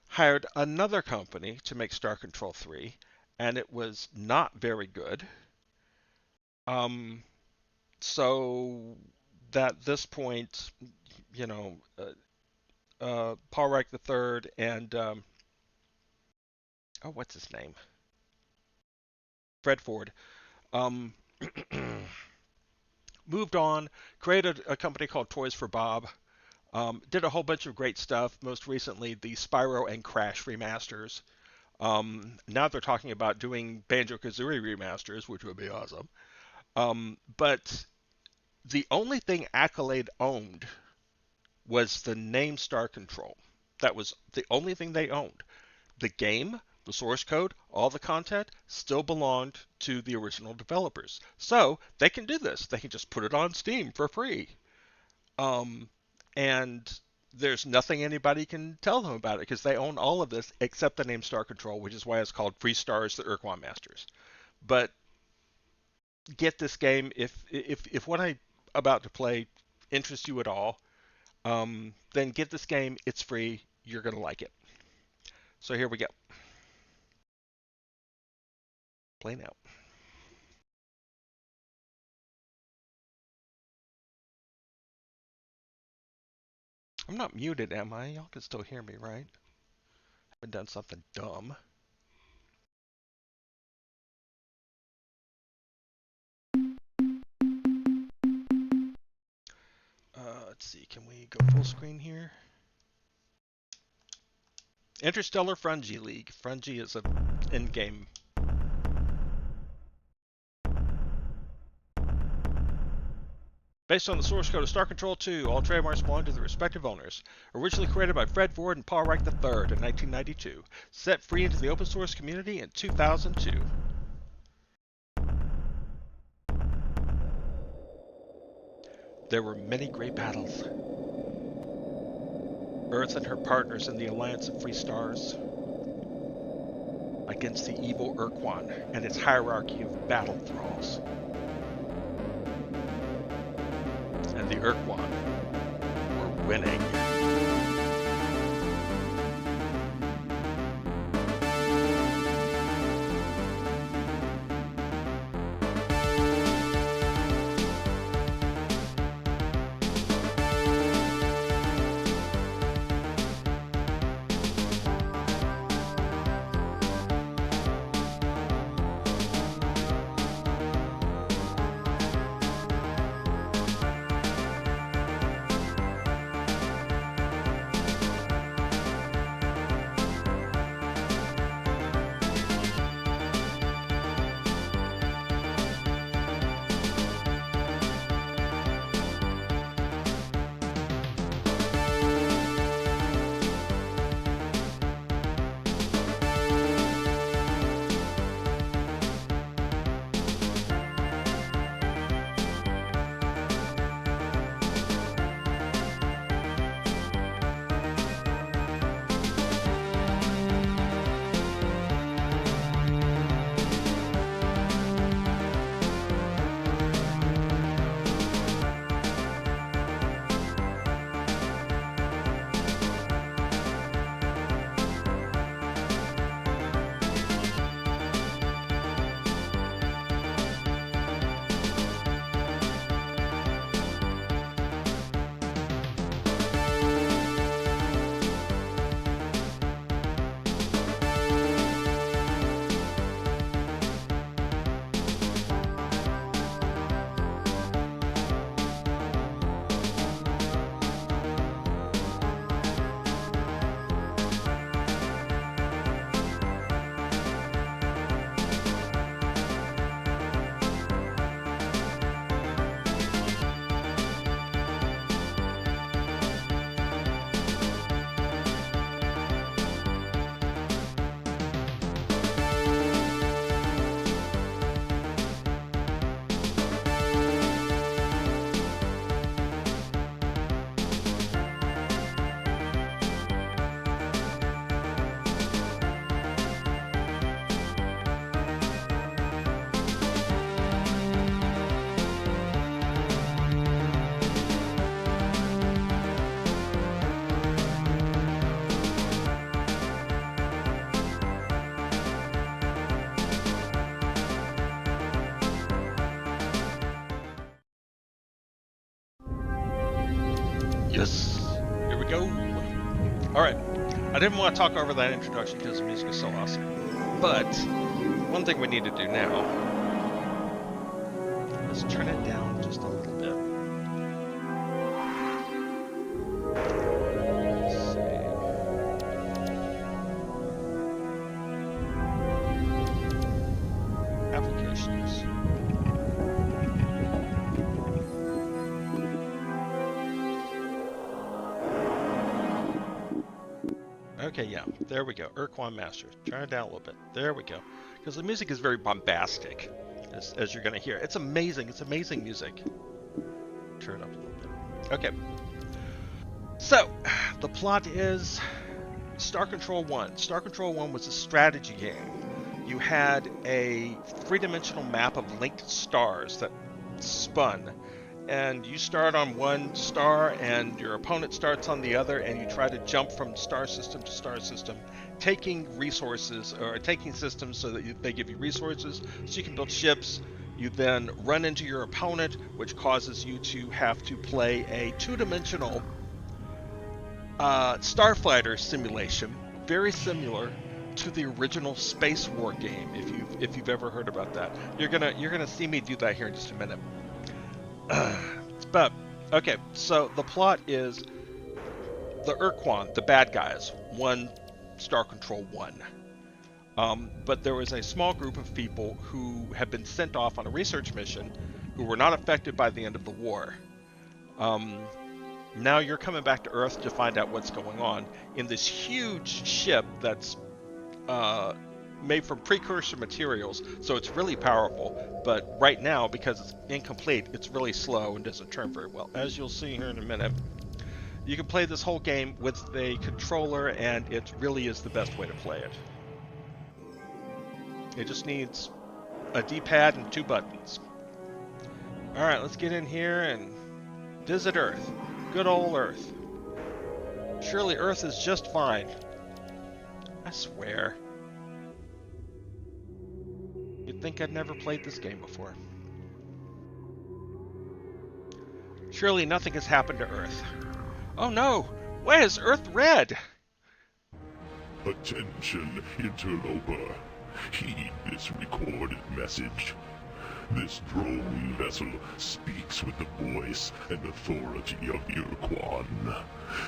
hired another company to make Star Control 3, and it was not very good. So that at this point, you know, Paul Reich III and oh, what's his name? Fred Ford um, moved on, created a company called Toys for Bob, did a whole bunch of great stuff. Most recently, the Spyro and Crash remasters. Now they're talking about doing Banjo-Kazooie remasters, which would be awesome. But the only thing Accolade owned was the name Star Control. That was the only thing they owned. The game, the source code, all the content still belonged to the original developers. So they can do this. They can just put it on Steam for free. And there's nothing anybody can tell them about it because they own all of this except the name Star Control, which is why it's called Free Stars, the Urquan Masters. But get this game if what I'm about to play interests you at all, then get this game. It's free. You're gonna like it. So here we go. Play now. I'm not muted, am I? Y'all can still hear me, right? I haven't done something dumb. Let's see. Can we go full screen here? Interstellar Fungi League. Fungi is an in-game. Based on the source code of Star Control 2, all trademarks belong to the respective owners. Originally created by Fred Ford and Paul Reich III in 1992. Set free into the open source community in 2002. There were many great battles. Earth and her partners in the Alliance of Free Stars against the evil Urquan and its hierarchy of battle thralls. And the Urquan were winning. Yes. Here we go. Alright. I didn't want to talk over that introduction because the music is so awesome. But, one thing we need to do now is turn it down just a little bit. Let's see. Applications. Okay, yeah, there we go. Urquan Master. Turn it down a little bit. There we go. Because the music is very bombastic, as you're going to hear. It's amazing. It's amazing music. Turn it up a little bit. Okay. So, the plot is Star Control 1. Star Control 1 was a strategy game. You had a three-dimensional map of linked stars that spun. And you start on one star and your opponent starts on the other, and you try to jump from star system to star system, taking resources or taking systems so that they give you resources so you can build ships. You then run into your opponent, which causes you to have to play a two-dimensional starfighter simulation, very similar to the original Space War game. If you've ever heard about that, you're gonna see me do that here in just a minute. But, okay, so the plot is the Urquan, the bad guys, won Star Control 1. But there was a small group of people who had been sent off on a research mission who were not affected by the end of the war. Now you're coming back to Earth to find out what's going on in this huge ship that's made from precursor materials, so it's really powerful, but right now, because it's incomplete, it's really slow and doesn't turn very well. As you'll see here in a minute, you can play this whole game with a controller, and it really is the best way to play it. It just needs a D-pad and 2 buttons. Alright, let's get in here and visit Earth. Good old Earth. Surely Earth is just fine. I swear. You'd think I'd never played this game before. Surely nothing has happened to Earth. Oh no! Why is Earth red? Attention, interloper. Heed this recorded message. This drone vessel speaks with the voice and authority of Urquan.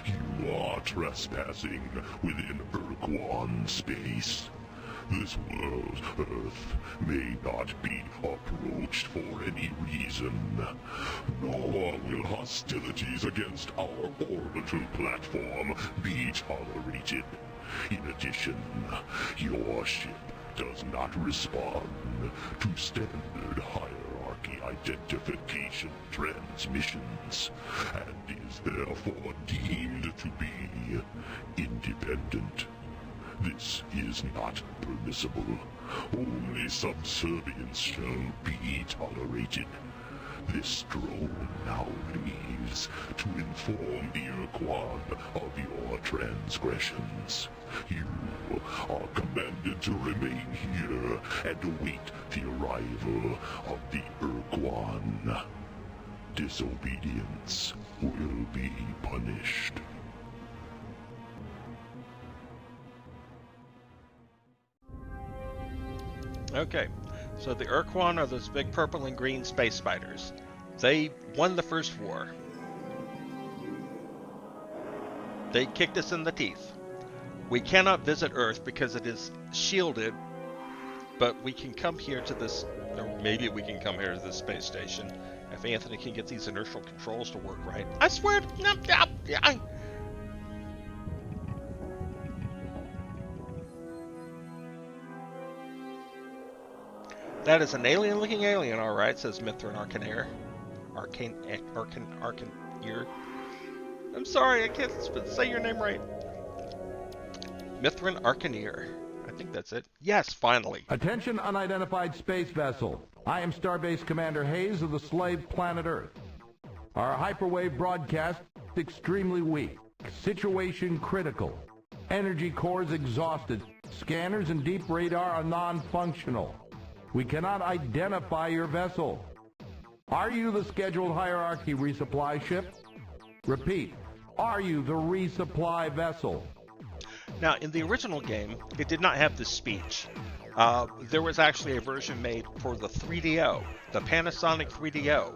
You are trespassing within Urquan space. This world, Earth, may not be approached for any reason, nor will hostilities against our orbital platform be tolerated. In addition, your ship does not respond to standard hierarchy identification transmissions, and is therefore deemed to be independent. This is not permissible. Only subservience shall be tolerated. This drone now leaves to inform the Urquan of your transgressions. You are commanded to remain here and await the arrival of the Urquan. Disobedience will be punished. Okay, so the Urquan are those big purple and green space spiders. They won the first war. They kicked us in the teeth. We cannot visit Earth because it is shielded, but we can come here to this, or maybe we can come here to this space station if Anthony can get these inertial controls to work right. I swear, That is an alien-looking alien, all right, says Mithrin Arcaneer. Arcaneer. I'm sorry, I can't say your name right. Mithrin Arcaneer. I think that's it. Yes, finally. Attention, unidentified space vessel. I am Starbase Commander Hayes of the slave planet Earth. Our hyperwave broadcast is extremely weak. Situation critical. Energy cores exhausted. Scanners and deep radar are non-functional. We cannot identify your vessel. Are you the scheduled hierarchy resupply ship? Repeat, Are you the resupply vessel? Now, in the original game, it did not have this speech. There was actually a version made for the 3DO, the Panasonic 3DO.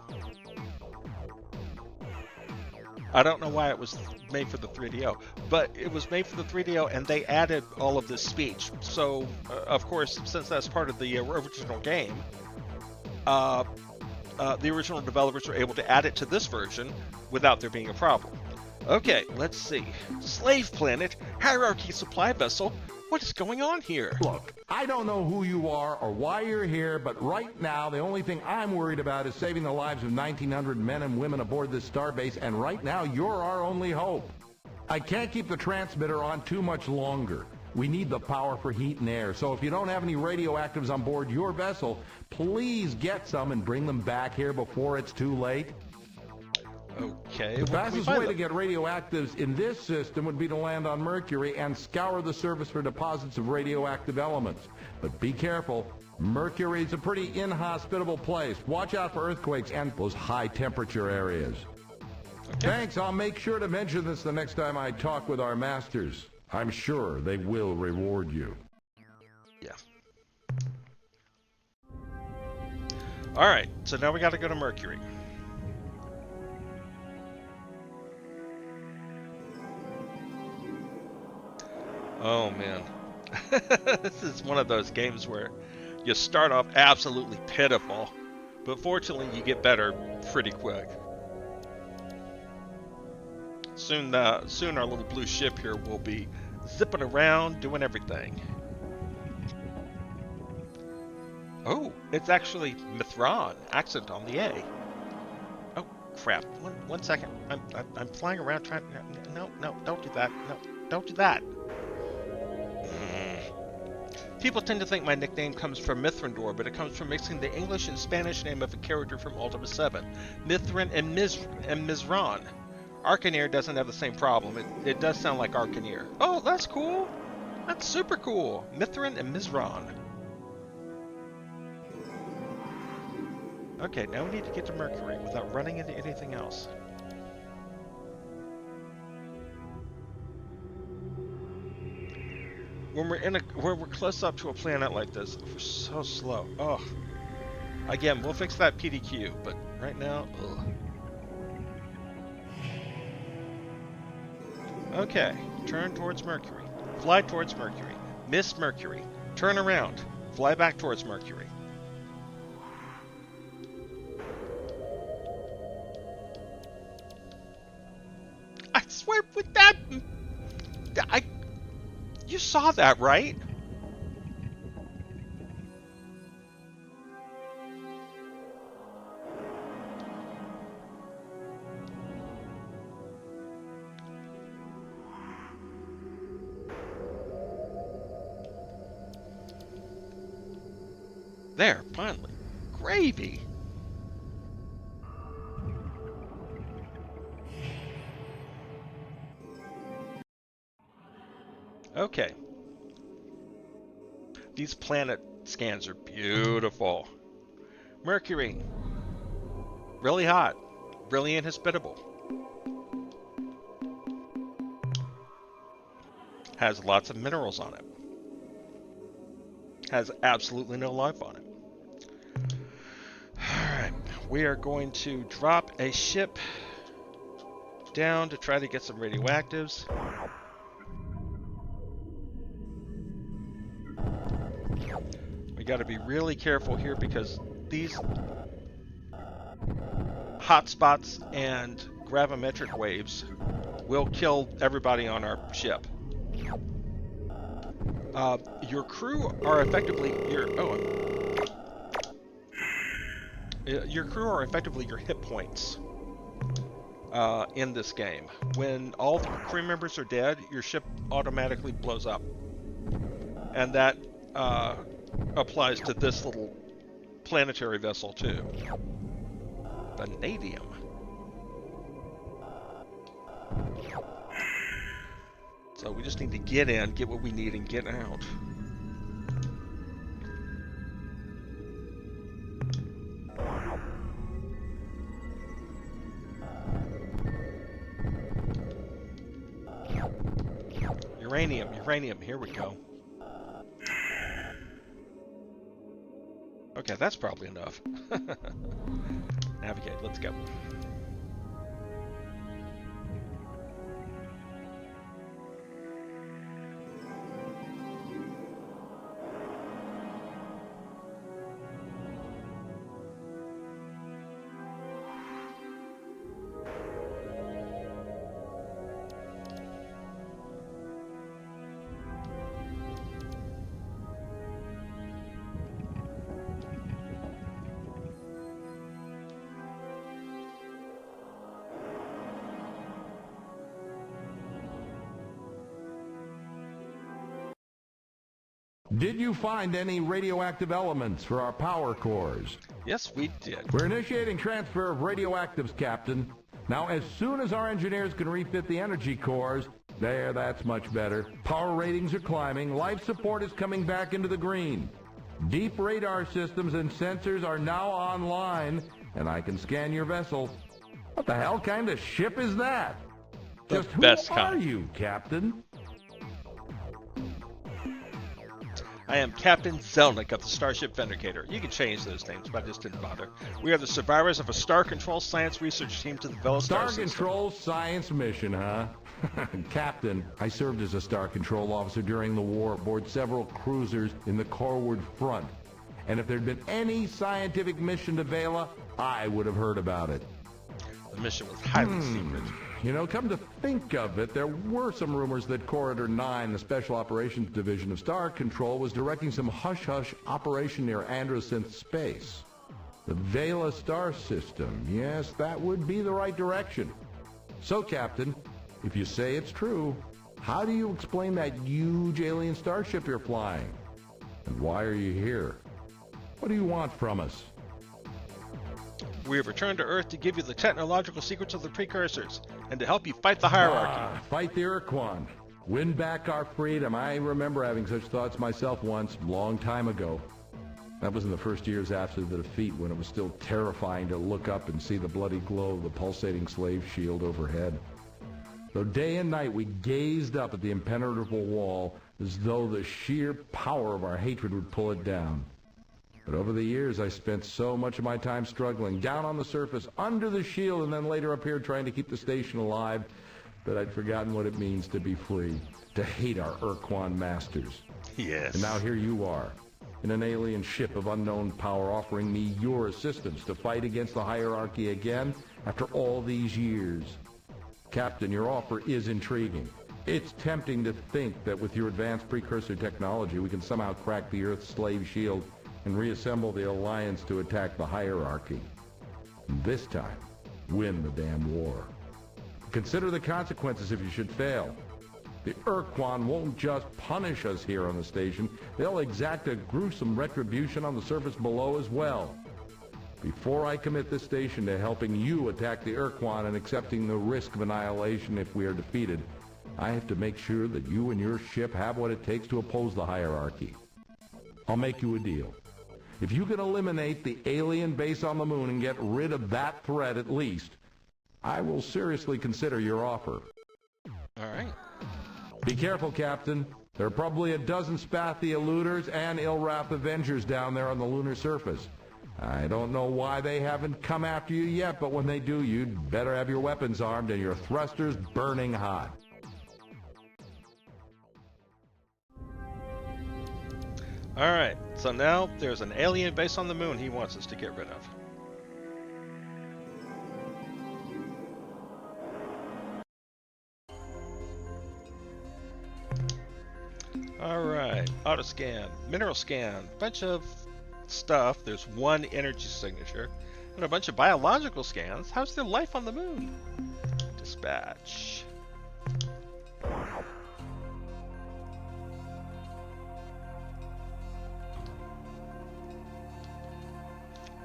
I don't know why it was made for the 3DO, but it was made for the 3DO, and they added all of this speech. So, of course, since that's part of the original game, the original developers were able to add it to this version without there being a problem. Okay, let's see. Slave Planet, Hierarchy Supply Vessel. What is going on here? Look, I don't know who you are or why you're here, but right now the only thing I'm worried about is saving the lives of 1,900 men and women aboard this starbase, and right now you're our only hope. I can't keep the transmitter on too much longer. We need the power for heat and air, so if you don't have any radioactives on board your vessel, please get some and bring them back here before it's too late. Okay. The fastest way to get radioactives in this system would be to land on Mercury and scour the surface for deposits of radioactive elements. But be careful. Mercury's a pretty inhospitable place. Watch out for earthquakes and those high temperature areas. Okay. Thanks. I'll make sure to mention this the next time I talk with our masters. I'm sure they will reward you. Yeah. Alright, so now we gotta go to Mercury. Oh man. This is one of those games where you start off absolutely pitiful, but fortunately you get better pretty quick. Soon our little blue ship here will be zipping around, doing everything. Oh, it's actually Mithran, accent on the A. Oh crap! One second. I'm flying around trying. No, don't do that. No, don't do that. People tend to think my nickname comes from Mithrandor, but it comes from mixing the English and Spanish name of a character from Ultima VII, Mithrin and Mizran. Arcaneer doesn't have the same problem. It does sound like Arcaneer. Oh, that's cool. That's super cool. Mithrin and Mizran. Okay, now we need to get to Mercury without running into anything else. When we're close up to a planet like this, we're so slow. Oh. Again, we'll fix that PDQ, but right now, ugh. Okay, turn towards Mercury. Fly towards Mercury. Miss Mercury. Turn around. Fly back towards Mercury. I swear with that... You saw that, right? There, finally. Gravy! Okay. These planet scans are beautiful. Mercury. Really hot. Really inhospitable. Has lots of minerals on it. Has absolutely no life on it. Alright. We are going to drop a ship down to try to get some radioactives. We got to be really careful here because these hotspots and gravimetric waves will kill everybody on our ship. Your crew are effectively your crew are effectively your hit points in this game. When all the crew members are dead, your ship automatically blows up, and that applies to this little planetary vessel too. Vanadium. So we just need to get in, get what we need, and get out. Uranium, uranium, here we go. Okay, that's probably enough. Navigate, let's go. Did you find any radioactive elements for our power cores? Yes, we did. We're initiating transfer of radioactives, Captain. Now, as soon as our engineers can refit the energy cores, there, that's much better. Power ratings are climbing. Life support is coming back into the green. Deep radar systems and sensors are now online, and I can scan your vessel. What the hell kind of ship is that? The Just who best are kind. you, Captain? I am Captain Zelnick of the Starship Vindicator. You can change those names, but I just didn't bother. We are the survivors of a Star Control science research team to the Vela Star System. Control science mission, huh? Captain, I served as a Star Control officer during the war aboard several cruisers in the Corward Front. And if there'd been any scientific mission to Vela, I would have heard about it. The mission was highly secret. You know, come to think of it, there were some rumors that Corridor 9, the Special Operations Division of Star Control, was directing some hush-hush operation near Androsynth Space. The Vela star system, yes, that would be the right direction. So, Captain, if you say it's true, how do you explain that huge alien starship you're flying? And why are you here? What do you want from us? We have returned to Earth to give you the technological secrets of the precursors, and to help you fight the hierarchy. Fight the Urquan. Win back our freedom. I remember having such thoughts myself once, long time ago. That was in the first years after the defeat, when it was still terrifying to look up and see the bloody glow of the pulsating slave shield overhead. Though day and night we gazed up at the impenetrable wall as though the sheer power of our hatred would pull it down. But over the years, I spent so much of my time struggling, down on the surface, under the shield, and then later up here trying to keep the station alive, that I'd forgotten what it means to be free, to hate our Urquan masters. Yes. And now here you are, in an alien ship of unknown power, offering me your assistance to fight against the hierarchy again after all these years. Captain, your offer is intriguing. It's tempting to think that with your advanced precursor technology, we can somehow crack the Earth's slave shield and reassemble the Alliance to attack the hierarchy. And this time, win the damn war. Consider the consequences if you should fail. The Urquan won't just punish us here on the station, they'll exact a gruesome retribution on the surface below as well. Before I commit this station to helping you attack the Urquan and accepting the risk of annihilation if we are defeated, I have to make sure that you and your ship have what it takes to oppose the hierarchy. I'll make you a deal. If you can eliminate the alien base on the moon and get rid of that threat at least, I will seriously consider your offer. All right. Be careful, Captain. There are probably a dozen Spathi eluders and Ilrath Avengers down there on the lunar surface. I don't know why they haven't come after you yet, but when they do, you'd better have your weapons armed and your thrusters burning hot. Alright, so now there's an alien base on the moon he wants us to get rid of. Alright, auto scan, mineral scan, bunch of stuff. There's one energy signature and a bunch of biological scans. How's there life on the moon? Dispatch.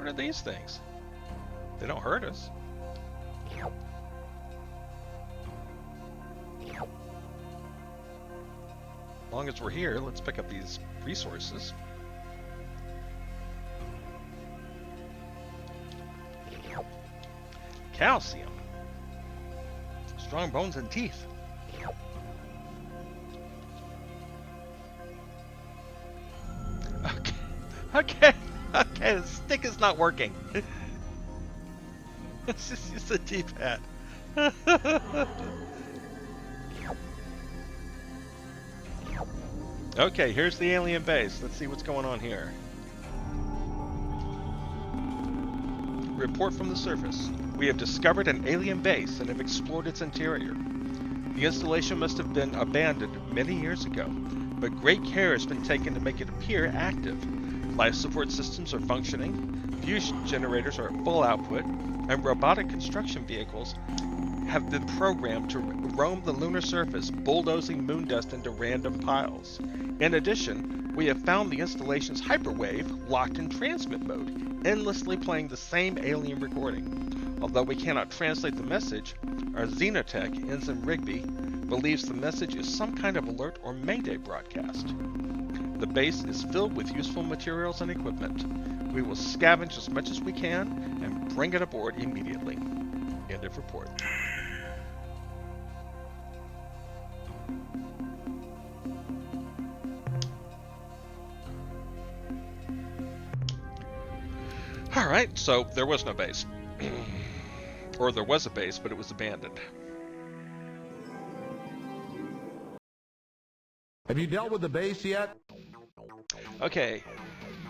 What are these things? They don't hurt us. As long as we're here, let's pick up these resources. Calcium. Strong bones and teeth. Okay, the stick is not working. It's just use the D-pad. Okay, here's the alien base. Let's see what's going on here. Report from the surface. We have discovered an alien base and have explored its interior. The installation must have been abandoned many years ago, but great care has been taken to make it appear active. Life support systems are functioning, fusion generators are at full output, and robotic construction vehicles have been programmed to roam the lunar surface, bulldozing moon dust into random piles. In addition, we have found the installation's hyperwave locked in transmit mode, endlessly playing the same alien recording. Although we cannot translate the message, our Xenotech, Ensign Rigby, believes the message is some kind of alert or mayday broadcast. The base is filled with useful materials and equipment. We will scavenge as much as we can and bring it aboard immediately. End of report. Alright, so there was no base. Or there was a base, but it was abandoned. Have you dealt with the base yet? Okay.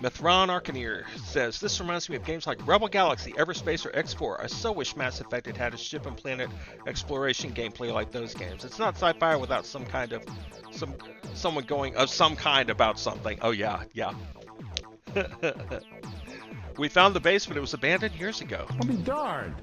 Mithron Arcaneer says, this reminds me of games like Rebel Galaxy, Everspace, or X4. I so wish Mass Effect had had a ship and planet exploration gameplay like those games. It's not sci-fi without some kind of... someone going of some kind about something. Oh yeah. We found the base, but it was abandoned years ago. I'll be darned.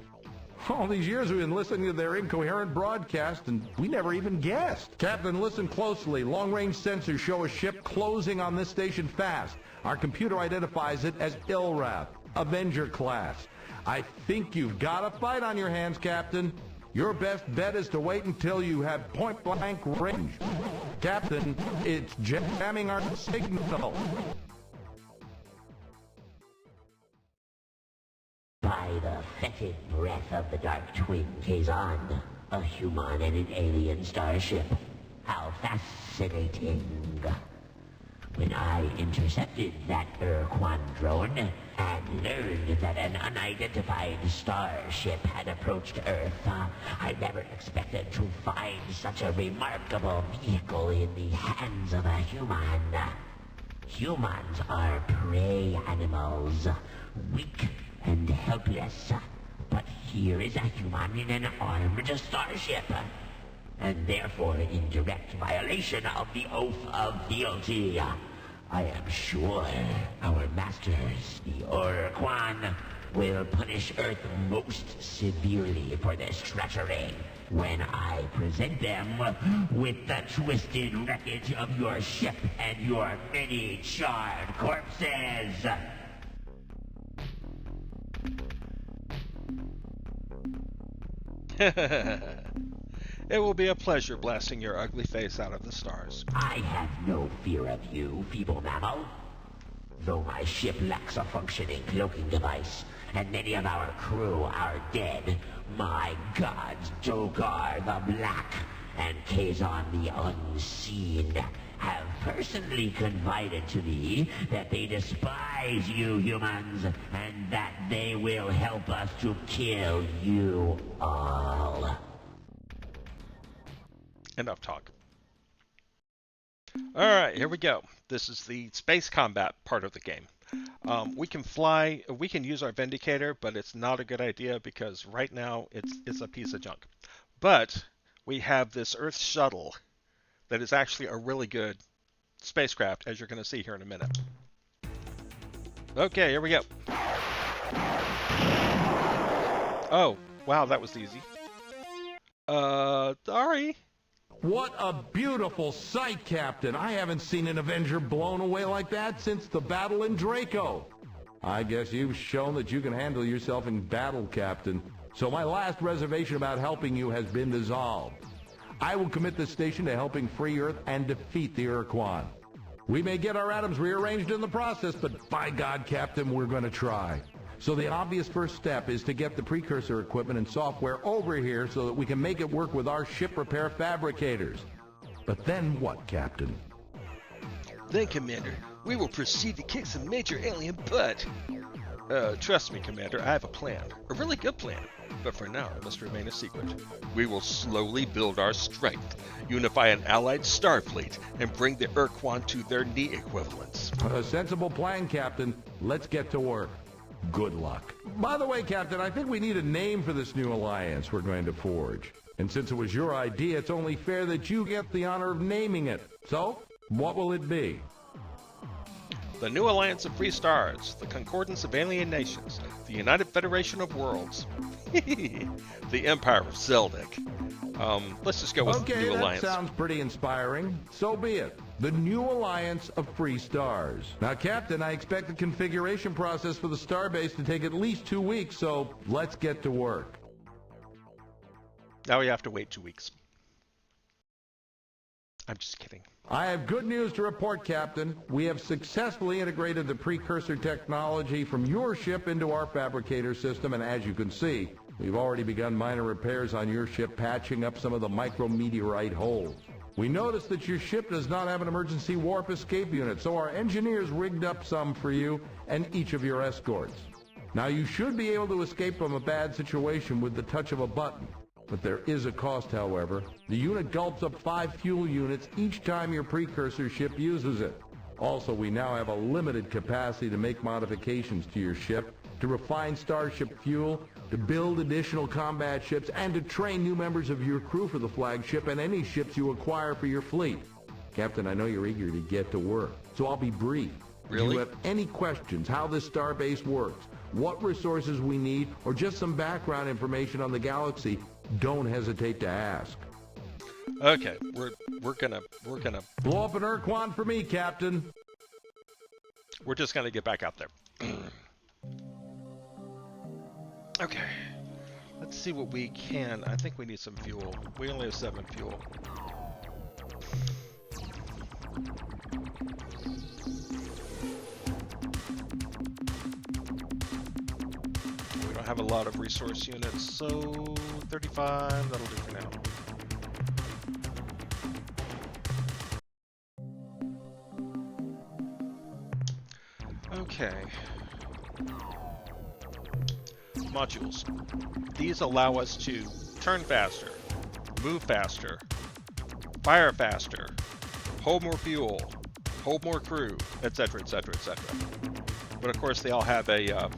All these years we've been listening to their incoherent broadcast, and we never even guessed. Captain, listen closely. Long-range sensors show a ship closing on this station fast. Our computer identifies it as Ilrath, Avenger class. I think you've got a fight on your hands, Captain. Your best bet is to wait until you have point-blank range. Captain, it's jamming our signal. By the fetid breath of the Dark Twin Kazan, a human and an alien starship. How fascinating. When I intercepted that Urquan drone and learned that an unidentified starship had approached Earth, I never expected to find such a remarkable vehicle in the hands of a human. Humans are prey animals, weak and helpless. But here is a human in an armed starship, and therefore in direct violation of the oath of fealty. I am sure our masters, the Urquan, will punish Earth most severely for this treachery when I present them with the twisted wreckage of your ship and your many charred corpses. It will be a pleasure blasting your ugly face out of the stars. I have no fear of you, feeble mammal. Though my ship lacks a functioning cloaking device, and many of our crew are dead, my gods, Dogar the Black and Kazan the Unseen, have personally confided to me that they despise you humans, and that they will help us to kill you all. Enough talk. Alright, here we go. This is the space combat part of the game. We can fly, we can use our Vindicator, but it's not a good idea because right now it's a piece of junk. But we have this Earth shuttle that is actually a really good spacecraft, as you're going to see here in a minute. Okay, here we go. Oh, wow, that was easy. Sorry. What a beautiful sight, Captain. I haven't seen an Avenger blown away like that since the battle in Draco. I guess you've shown that you can handle yourself in battle, Captain. So my last reservation about helping you has been dissolved. I will commit this station to helping free Earth and defeat the Urquan. We may get our atoms rearranged in the process, but by God, Captain, we're going to try. So the obvious first step is to get the precursor equipment and software over here so that we can make it work with our ship repair fabricators. But then what, Captain? Then, Commander, we will proceed to kick some major alien butt. Trust me, Commander, I have a plan. A really good plan. But for now, it must remain a secret. We will slowly build our strength, unify an allied starfleet, and bring the Urquan to their knee equivalents. A sensible plan, Captain. Let's get to work. Good luck. By the way, Captain, I think we need a name for this new alliance we're going to forge. And since it was your idea, it's only fair that you get the honor of naming it. So, what will it be? The New Alliance of Free Stars, the Concordance of Alien Nations, the United Federation of Worlds, the Empire of Zeldik. Let's just go with New Alliance. Okay, that sounds pretty inspiring. So be it. The New Alliance of Free Stars. Now, Captain, I expect the configuration process for the starbase to take at least 2 weeks, so let's get to work. Now we have to wait 2 weeks. I'm just kidding. I have good news to report, Captain. We have successfully integrated the precursor technology from your ship into our fabricator system, and as you can see, we've already begun minor repairs on your ship, patching up some of the micrometeorite holes. We noticed that your ship does not have an emergency warp escape unit, so our engineers rigged up some for you and each of your escorts. Now, you should be able to escape from a bad situation with the touch of a button. But there is a cost, however. The unit gulps up 5 fuel units each time your precursor ship uses it. Also, we now have a limited capacity to make modifications to your ship, to refine starship fuel, to build additional combat ships, and to train new members of your crew for the flagship and any ships you acquire for your fleet. Captain, I know you're eager to get to work, so I'll be brief. Really? If you have any questions how this starbase works, what resources we need, or just some background information on the galaxy, don't hesitate to ask. Okay, we're gonna blow up an Urquan for me, Captain. We're just gonna get back out there. Okay, let's see what we can. I think we need some fuel. We only have 7 fuel. We don't have a lot of resource units, so 35, that'll do for now. Okay. Modules. These allow us to turn faster, move faster, fire faster, hold more fuel, hold more crew, etc., etc., etc. But of course, they all have a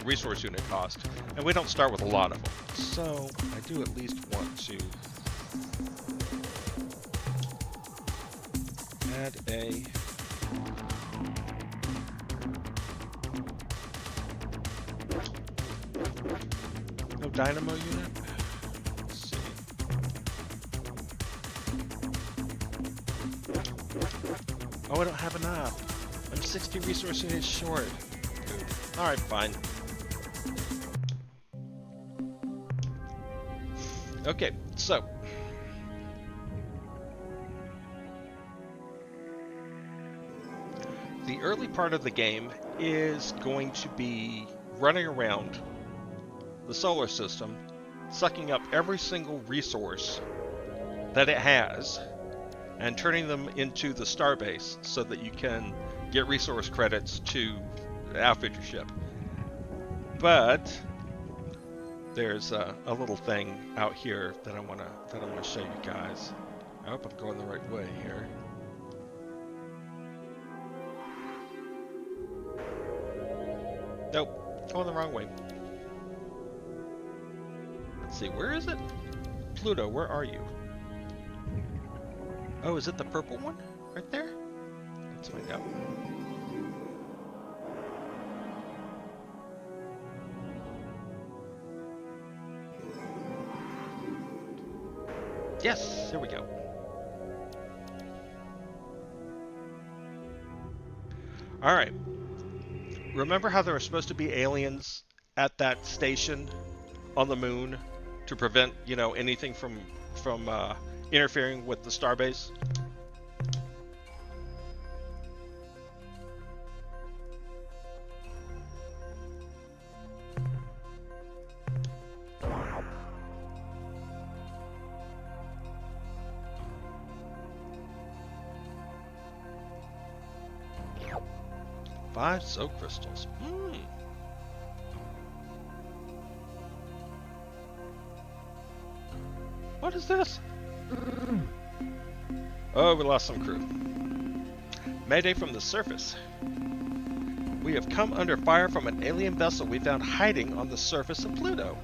resource unit cost, and we don't start with a lot of them. So I do at least want to add a dynamo unit. Let's see. Oh, I don't have enough. I'm 60 resource units short. Alright, fine. Okay, so. The early part of the game is going to be running around the solar system, sucking up every single resource that it has and turning them into the starbase so that you can get resource credits to outfit your ship. But there's a little thing out here that I want to show you guys. I hope I'm going the right way here. Nope, going the wrong way. Let's see, where is it? Pluto, where are you? Oh, is it the purple one? Right there? Let's find out. Yes, there we go. Alright. Remember how there were supposed to be aliens at that station on the moon to prevent, you know, anything from interfering with the starbase? 5 soak crystals. What is this? Oh, we lost some crew. Mayday from the surface. We have come under fire from an alien vessel we found hiding on the surface of Pluto.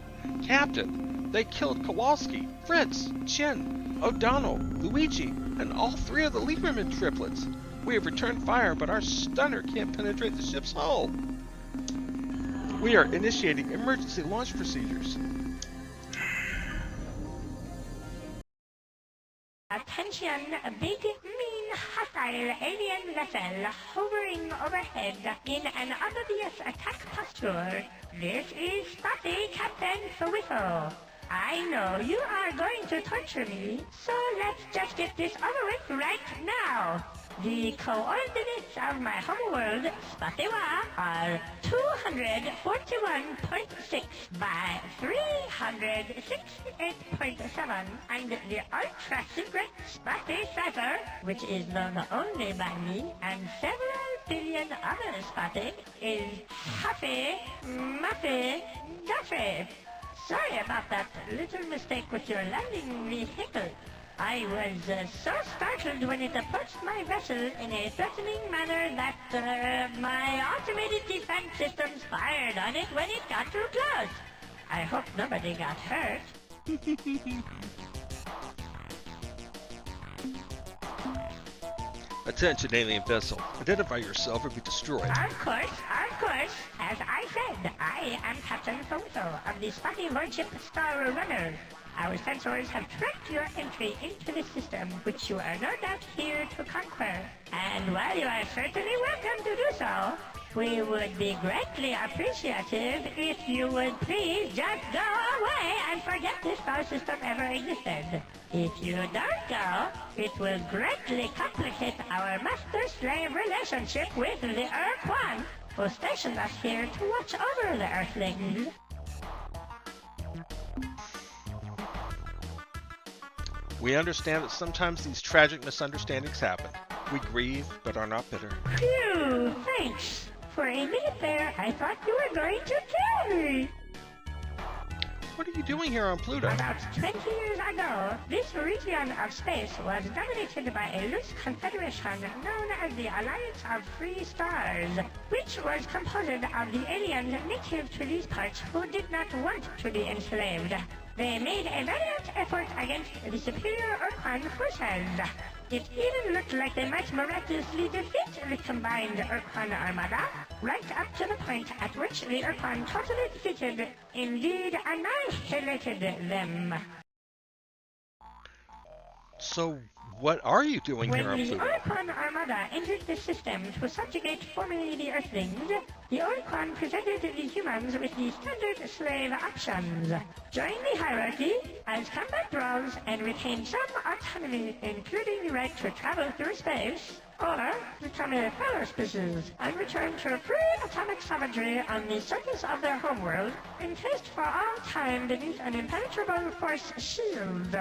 Captain, they killed Kowalski, Fritz, Chen, O'Donnell, Luigi, and all 3 of the Lieberman triplets. We have returned fire, but our stunner can't penetrate the ship's hull. We are initiating emergency launch procedures. Attention, a big, mean, hostile alien vessel hovering overhead in an obvious attack posture. This is Spotty, Captain Whistle. I know you are going to torture me, so let's just get this over with right now. The coordinates of my homeworld, Spottywa, are 241.6 by 368.7, and the ultra-secret Spotty Cipher, which is known only by me and several billion other Spotty, is Huffy, Muffy, Duffy. Sorry about that little mistake with your landing vehicle. I was so startled when it approached my vessel in a threatening manner that my automated defense systems fired on it when it got too close. I hope nobody got hurt. Attention, alien vessel. Identify yourself or be destroyed. Of course. As I said, I am Captain Photo of the Spotty Lordship Star Runner. Our sensors have tracked your entry into the system, which you are no doubt here to conquer. And while you are certainly welcome to do so, we would be greatly appreciative if you would please just go away and forget this star system ever existed. If you don't go, it will greatly complicate our master-slave relationship with the Urquan, who stationed us here to watch over the Earthlings. We understand that sometimes these tragic misunderstandings happen. We grieve, but are not bitter. Phew, thanks. For a minute there, I thought you were going to kill me. What are you doing here on Pluto? About 20 years ago, this region of space was dominated by a loose confederation known as the Alliance of Free Stars, which was composed of the aliens native to these parts who did not want to be enslaved. They made a valiant effort against the superior Urquan forces. It even looked like they might miraculously defeat the combined Urquan armada, right up to the point at which the Urquan totally defeated, indeed annihilated them. So, what are you doing here on When the Pluto? Urquan armada entered the system to subjugate formerly the Earthlings, the Urquan presented the humans with the standard slave options. Join the hierarchy as combat roles and retain some autonomy, including the right to travel through space, or become a fellow species and return to pre-atomic savagery on the surface of their homeworld, encased for all time beneath an impenetrable force shield.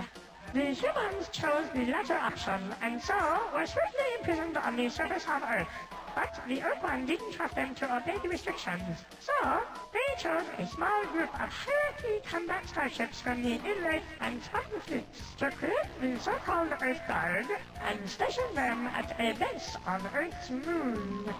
The humans chose the latter option, and so were swiftly imprisoned on the surface of Earth. But the Urquan didn't trust them to obey the restrictions, so they chose a small group of hierarchy combat starships from the Inwraith and Spartan fleets to create the so-called Earth Guard and station them at a base on Earth's moon.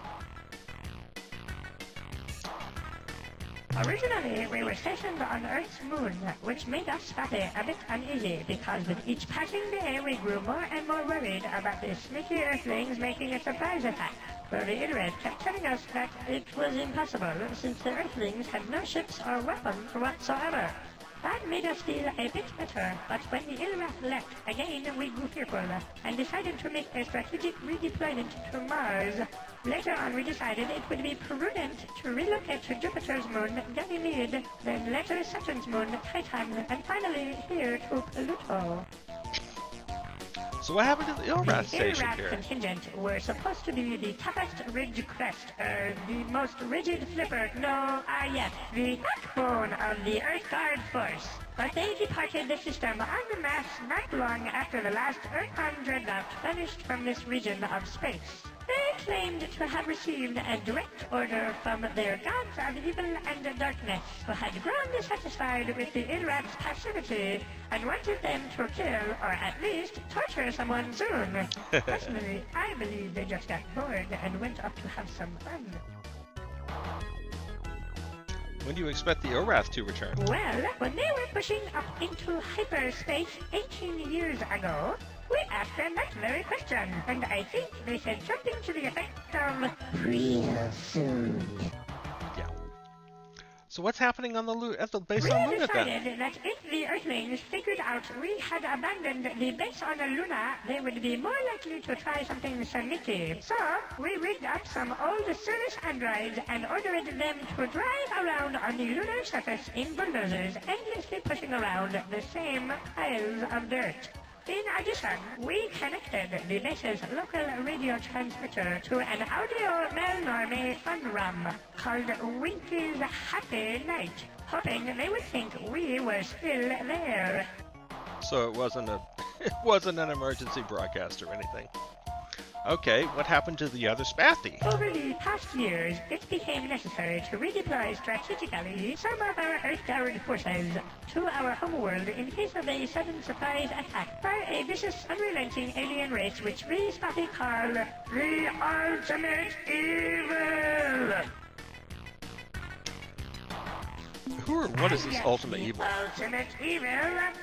Originally, we were stationed on Earth's moon, which made us Spotty a bit uneasy, because with each passing day we grew more and more worried about the sneaky Earthlings making a surprise attack. But the Inwraith kept telling us that it was impossible, since the Earthlings had no ships or weapons whatsoever. That made us feel a bit better, but when the Inwraith left, again we grew fearful, and decided to make a strategic redeployment to Mars. Later on we decided it would be prudent to relocate to Jupiter's moon, Ganymede, then later Saturn's moon, Titan, and finally here to Pluto. So what happened to the Ilrat The station Ilrat here? contingent were supposed to be the toughest ridge crest, the most rigid flipper, yes, the backbone of the Earth Guard force. But they departed the system en masse not long after the last Urquan dreadnought vanished from this region of space. They claimed to have received a direct order from their gods of evil and darkness, who had grown dissatisfied with the Irrat's passivity and wanted them to kill or at least torture someone soon. Personally, I believe they just got bored and went up to have some fun. When do you expect the Orath to return? Well, when they were pushing up into hyperspace 18 years ago, we asked them that very question, and I think they said something to the effect of real soon. Yeah. So what's happening on the base We on Luna decided then? that if the Earthlings figured out we had abandoned the base on Luna, they would be more likely to try something sneaky. So, we rigged up some old service androids and ordered them to drive around on the lunar surface in bulldozers, endlessly pushing around the same piles of dirt. In addition, we connected the base's local radio transmitter to an audio Melnorme fun rum called Winky's Happy Night, hoping they would think we were still there. So it wasn't an emergency broadcast or anything. Okay, what happened to the other Spathy? Over the past years, it became necessary to redeploy strategically some of our Earth-powered forces to our homeworld in case of a sudden surprise attack by a vicious, unrelenting alien race which we Spathy call the Ultimate Evil! Who or what is this ultimate evil? Ultimate Evil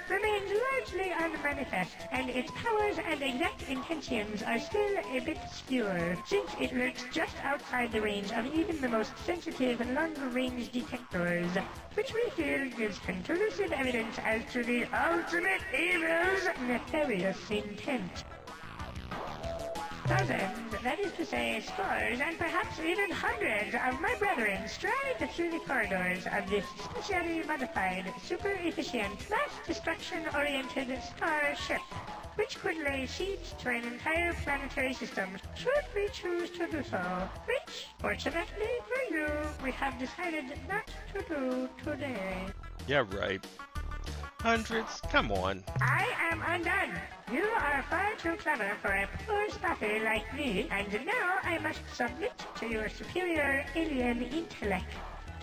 remains largely unmanifest, and its powers and exact intentions are still a bit obscure, since it lurks just outside the range of even the most sensitive long-range detectors, which we feel gives conclusive evidence as to the Ultimate Evil's nefarious intent. Dozens, that is to say scores, and perhaps even hundreds of my brethren stride through the corridors of this specially modified, super-efficient, mass destruction-oriented starship, which could lay siege to an entire planetary system should we choose to do so, which, fortunately for you, we have decided not to do today. Yeah, right. Hundreds? Come on. I am undone. You are far too clever for a poor Spathy like me, and now I must submit to your superior alien intellect.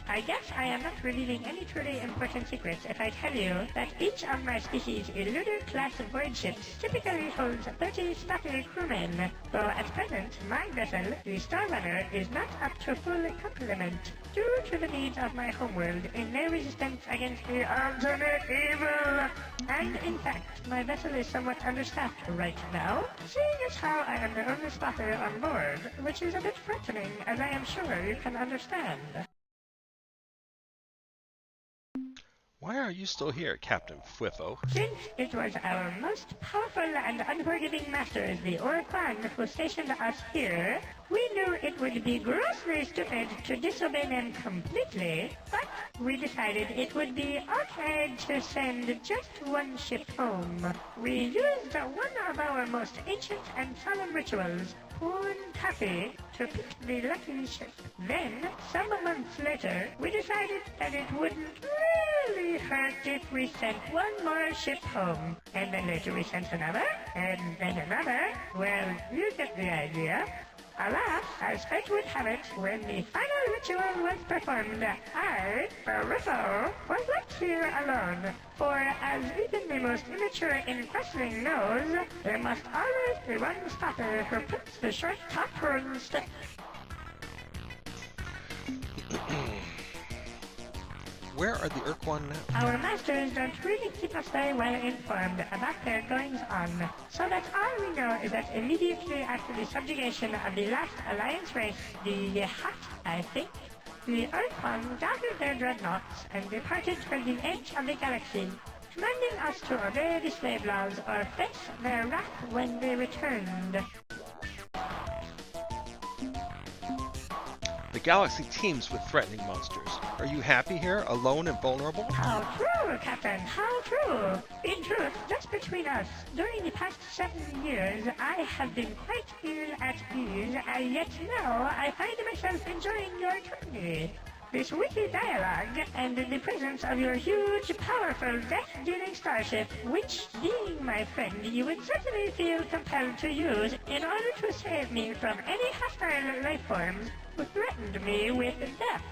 I guess I am not revealing any truly important secrets if I tell you that each of my species' lunar-class void ships typically holds 30 Spathy crewmen, though at present my vessel, the Star Runner, is not up to full complement due to the needs of my homeworld in their resistance against the Ultimate Evil. And in fact, my vessel is somewhat understaffed right now, seeing as how I am the only Spathy on board, which is a bit frightening, as I am sure you can understand. Why are you still here, Captain Fwiffo? Since it was our most powerful and unforgiving masters, the Orquan, who stationed us here, we knew it would be grossly stupid to disobey them completely, but we decided it would be okay to send just one ship home. We used one of our most ancient and solemn rituals, Poon Taffy, to pick the lucky ship. Then, some months later, we decided that it wouldn't really hurt if we sent one more ship home. And then later we sent another, and then another. Well, you get the idea. Alas, as fate would have it, when the final ritual was performed, I, Barriffo, was left here alone. For, as even the most immature in wrestling knows, there must always be one Spathy who puts the short top on stick. Where are the Urquan now? Our masters don't really keep us very well informed about their goings-on, so that all we know is that immediately after the subjugation of the last Alliance race, the Hut, I think, the Urquan gathered their dreadnoughts and departed toward the edge of the galaxy, commanding us to obey the slave laws or face their wrath when they returned. The galaxy teems with threatening monsters. Are you happy here, alone and vulnerable? How true, Captain, how true! In truth, just between us, during the past 7 years, I have been quite ill at ease, and yet now I find myself enjoying your company. this witty dialogue and the presence of your huge, powerful, death-dealing starship, which, being my friend, you would certainly feel compelled to use in order to save me from any hostile life forms who threatened me with death.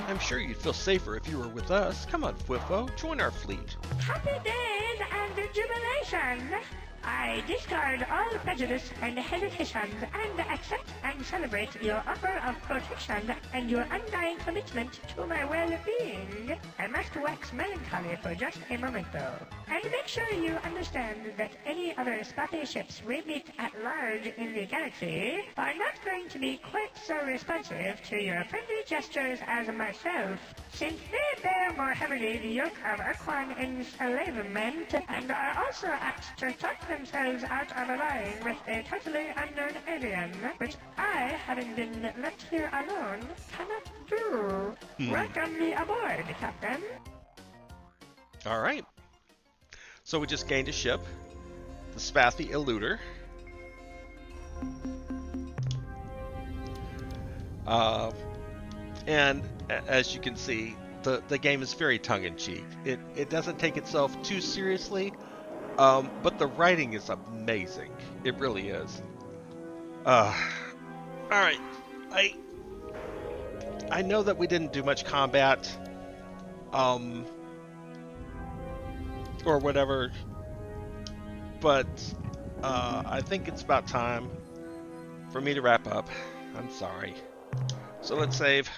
I'm sure you'd feel safer if you were with us. Come on, Fwifo, join our fleet. Happy days and jubilation! I discard all prejudice and hesitations and accept and celebrate your offer of protection and your undying commitment to my well-being. I must wax melancholy for just a moment, though, and make sure you understand that any other spaceships we meet at large in the galaxy are not going to be quite so responsive to your friendly gestures as myself, since they bear more heavily the yoke of Urquan enslavement and are also apt to talk themselves out of allying with a totally unknown alien, which I, having been left here alone, cannot do. Welcome me aboard, Captain. Alright. So we just gained a ship, the Spathy Eluder. And as you can see, the game is very tongue-in-cheek. It doesn't take itself too seriously, but the writing is amazing. It really is. Alright, I know that we didn't do much combat, or whatever, but I think it's about time for me to wrap up. I'm sorry. So let's save.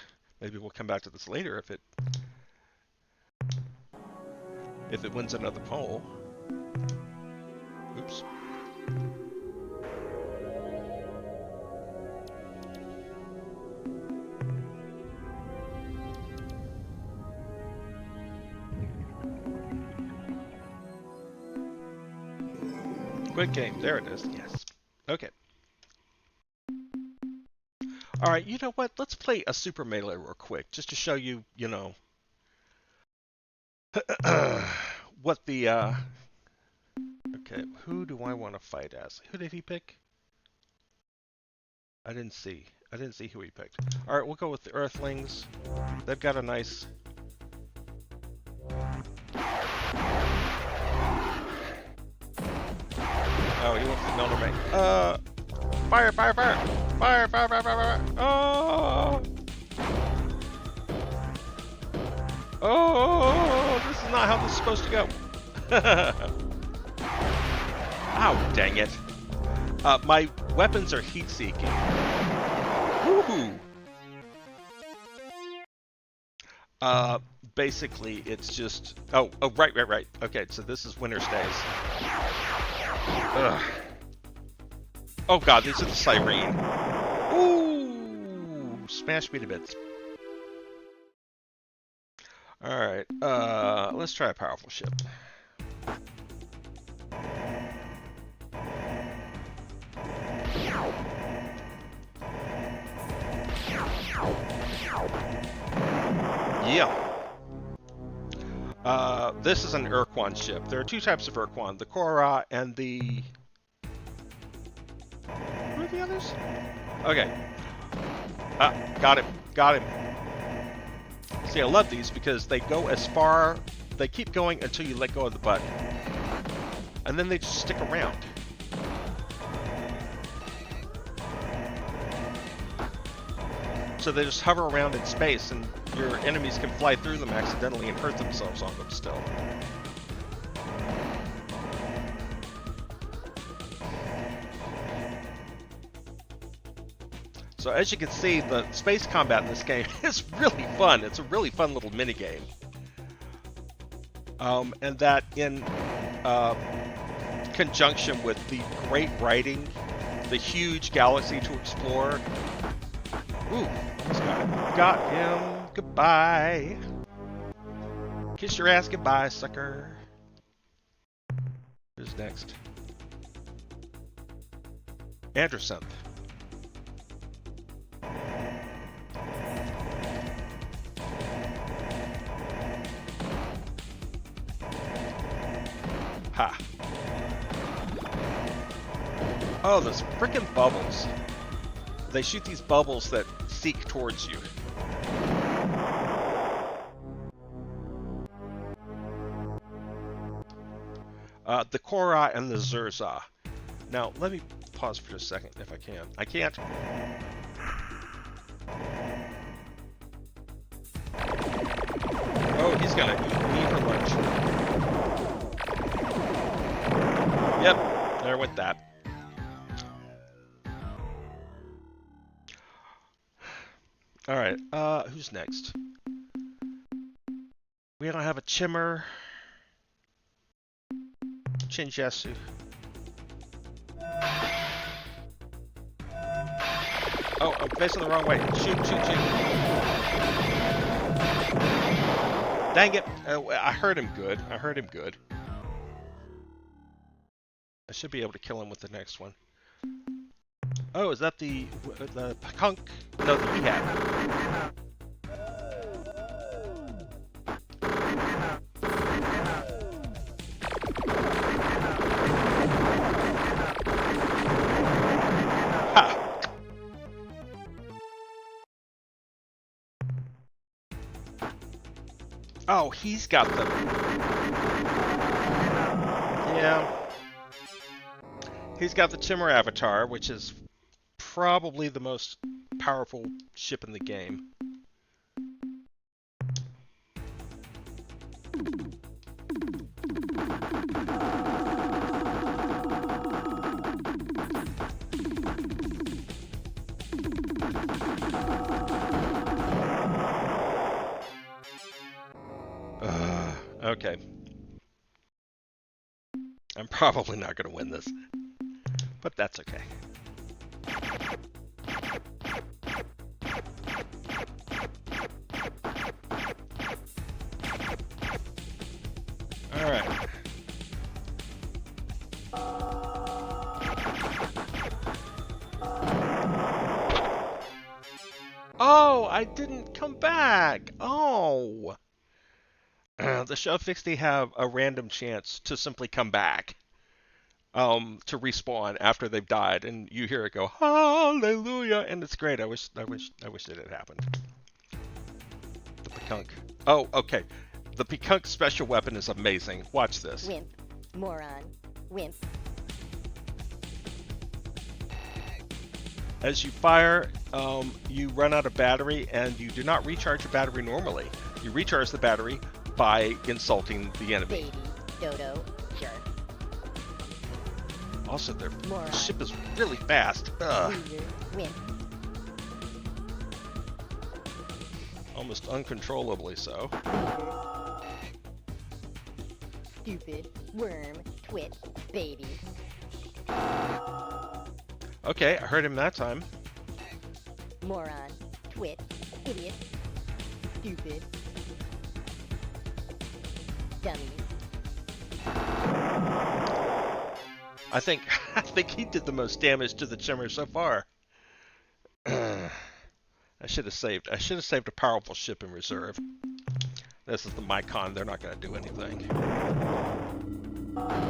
Maybe we'll come back to this later if it wins another poll. Oops. Good game. There it is. Yes. Okay. Alright, you know what? Let's play a Super Melee real quick, just to show you, you know, what the, okay, who do I want to fight as? Who did he pick? I didn't see who he picked. Alright, we'll go with the Earthlings. They've got a nice... Oh, he wants the Milner. Fire, fire, fire! Fire, fire, fire, fire, fire! Oh! Oh, this is not how this is supposed to go. Ow, dang it. My weapons are heat-seeking. Woohoo! Basically, it's just... Oh, right. Okay, so this is Winter Stays. Ugh. Oh god, these are the Cyrene. Ooh! Smash me to bits. Alright, let's try a powerful ship. Yeah. This is an Urquan ship. There are two types of Urquan, the Korra and the... Who are the others? Okay. Got him. See, I love these because they go as far... They keep going until you let go of the button. And then they just stick around. So they just hover around in space and your enemies can fly through them accidentally and hurt themselves on them still. So as you can see, the space combat in this game is really fun. It's a really fun little minigame. And that in conjunction with the great writing, the huge galaxy to explore. Ooh, almost got him. Got him. Goodbye. Kiss your ass goodbye, sucker. Who's next? Anderson. Ha. Oh, those frickin' bubbles. They shoot these bubbles that seek towards you. The Korra and the Zurza. Now, let me pause for just a second if I can. I can't. Oh, he's gonna eat me for lunch. Yep, there went that. Alright, who's next? We don't have a Chimmer. Chinjasu. Oh, I'm facing the wrong way. Shoot, shoot, shoot. Dang it. I heard him good. I heard him good. I should be able to kill him with the next one. Oh, is that the Punk? No, the cat. Oh, he's got the... Yeah. He's got the Chimmer Avatar, which is probably the most powerful ship in the game. Okay. I'm probably not going to win this, but that's okay. All right. Oh, I didn't come back. Oh. The show fixed they have a random chance to simply come back, to respawn after they've died, and you hear it go hallelujah, and it's great. I wish it had happened. The Pekunk. Oh, okay. The Pekunk special weapon is amazing. Watch this. Wimp, moron, wimp. As you fire, you run out of battery, and you do not recharge your battery normally. You recharge the battery by insulting the enemy. Baby, dodo, jerk. Also, their Moron. ship is really fast. Ugh. Loser, wimp. Almost uncontrollably so. Loser. Stupid, worm, twit, baby. Okay, I heard him that time. Moron, twit, idiot, stupid, dummy. I think he did the most damage to the Chimmer so far. I should have saved a powerful ship in reserve. This is the Mycon, they're not going to do anything. Yeah.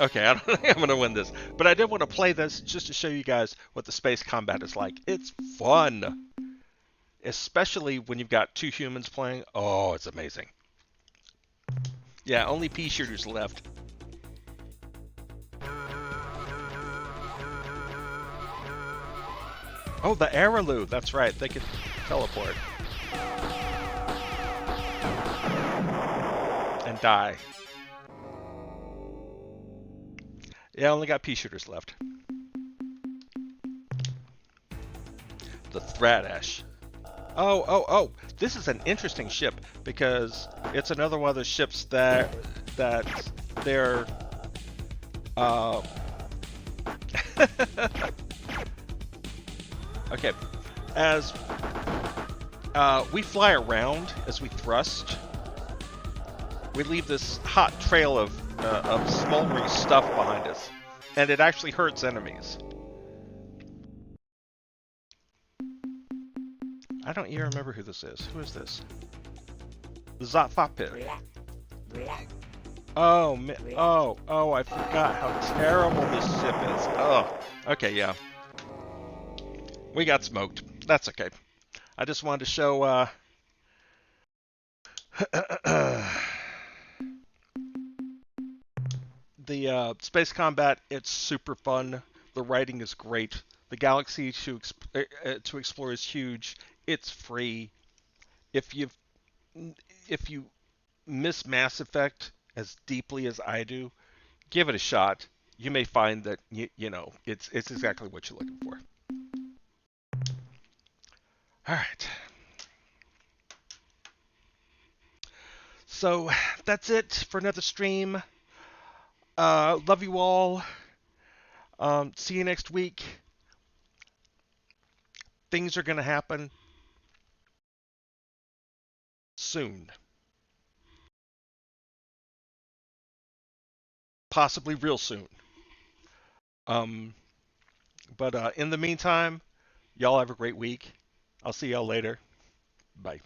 Okay, I don't think I'm going to win this, but I did want to play this just to show you guys what the space combat is like. It's fun, especially when you've got two humans playing. Oh, it's amazing. Yeah, only pea shooters left. Oh, the Araloo. That's right. They could teleport. And die. Yeah, only got pea shooters left. The Thradesh. Oh, this is an interesting ship because it's another one of those ships that they're okay, as we fly around as we thrust, we leave this hot trail of smoldering stuff behind us, and it actually hurts enemies. I don't even remember who this is. Who is this? The Zotfapit. Oh, I forgot how terrible this ship is. Oh, okay, yeah. We got smoked. That's okay. I just wanted to show, the space combat. It's super fun. The writing is great. The galaxy to explore is huge. It's free. If you miss Mass Effect as deeply as I do, give it a shot. You may find that you know it's exactly what you're looking for. All right. So that's it for another stream. Love you all. See you next week. Things are going to happen soon. Possibly real soon. But in the meantime, y'all have a great week. I'll see y'all later. Bye.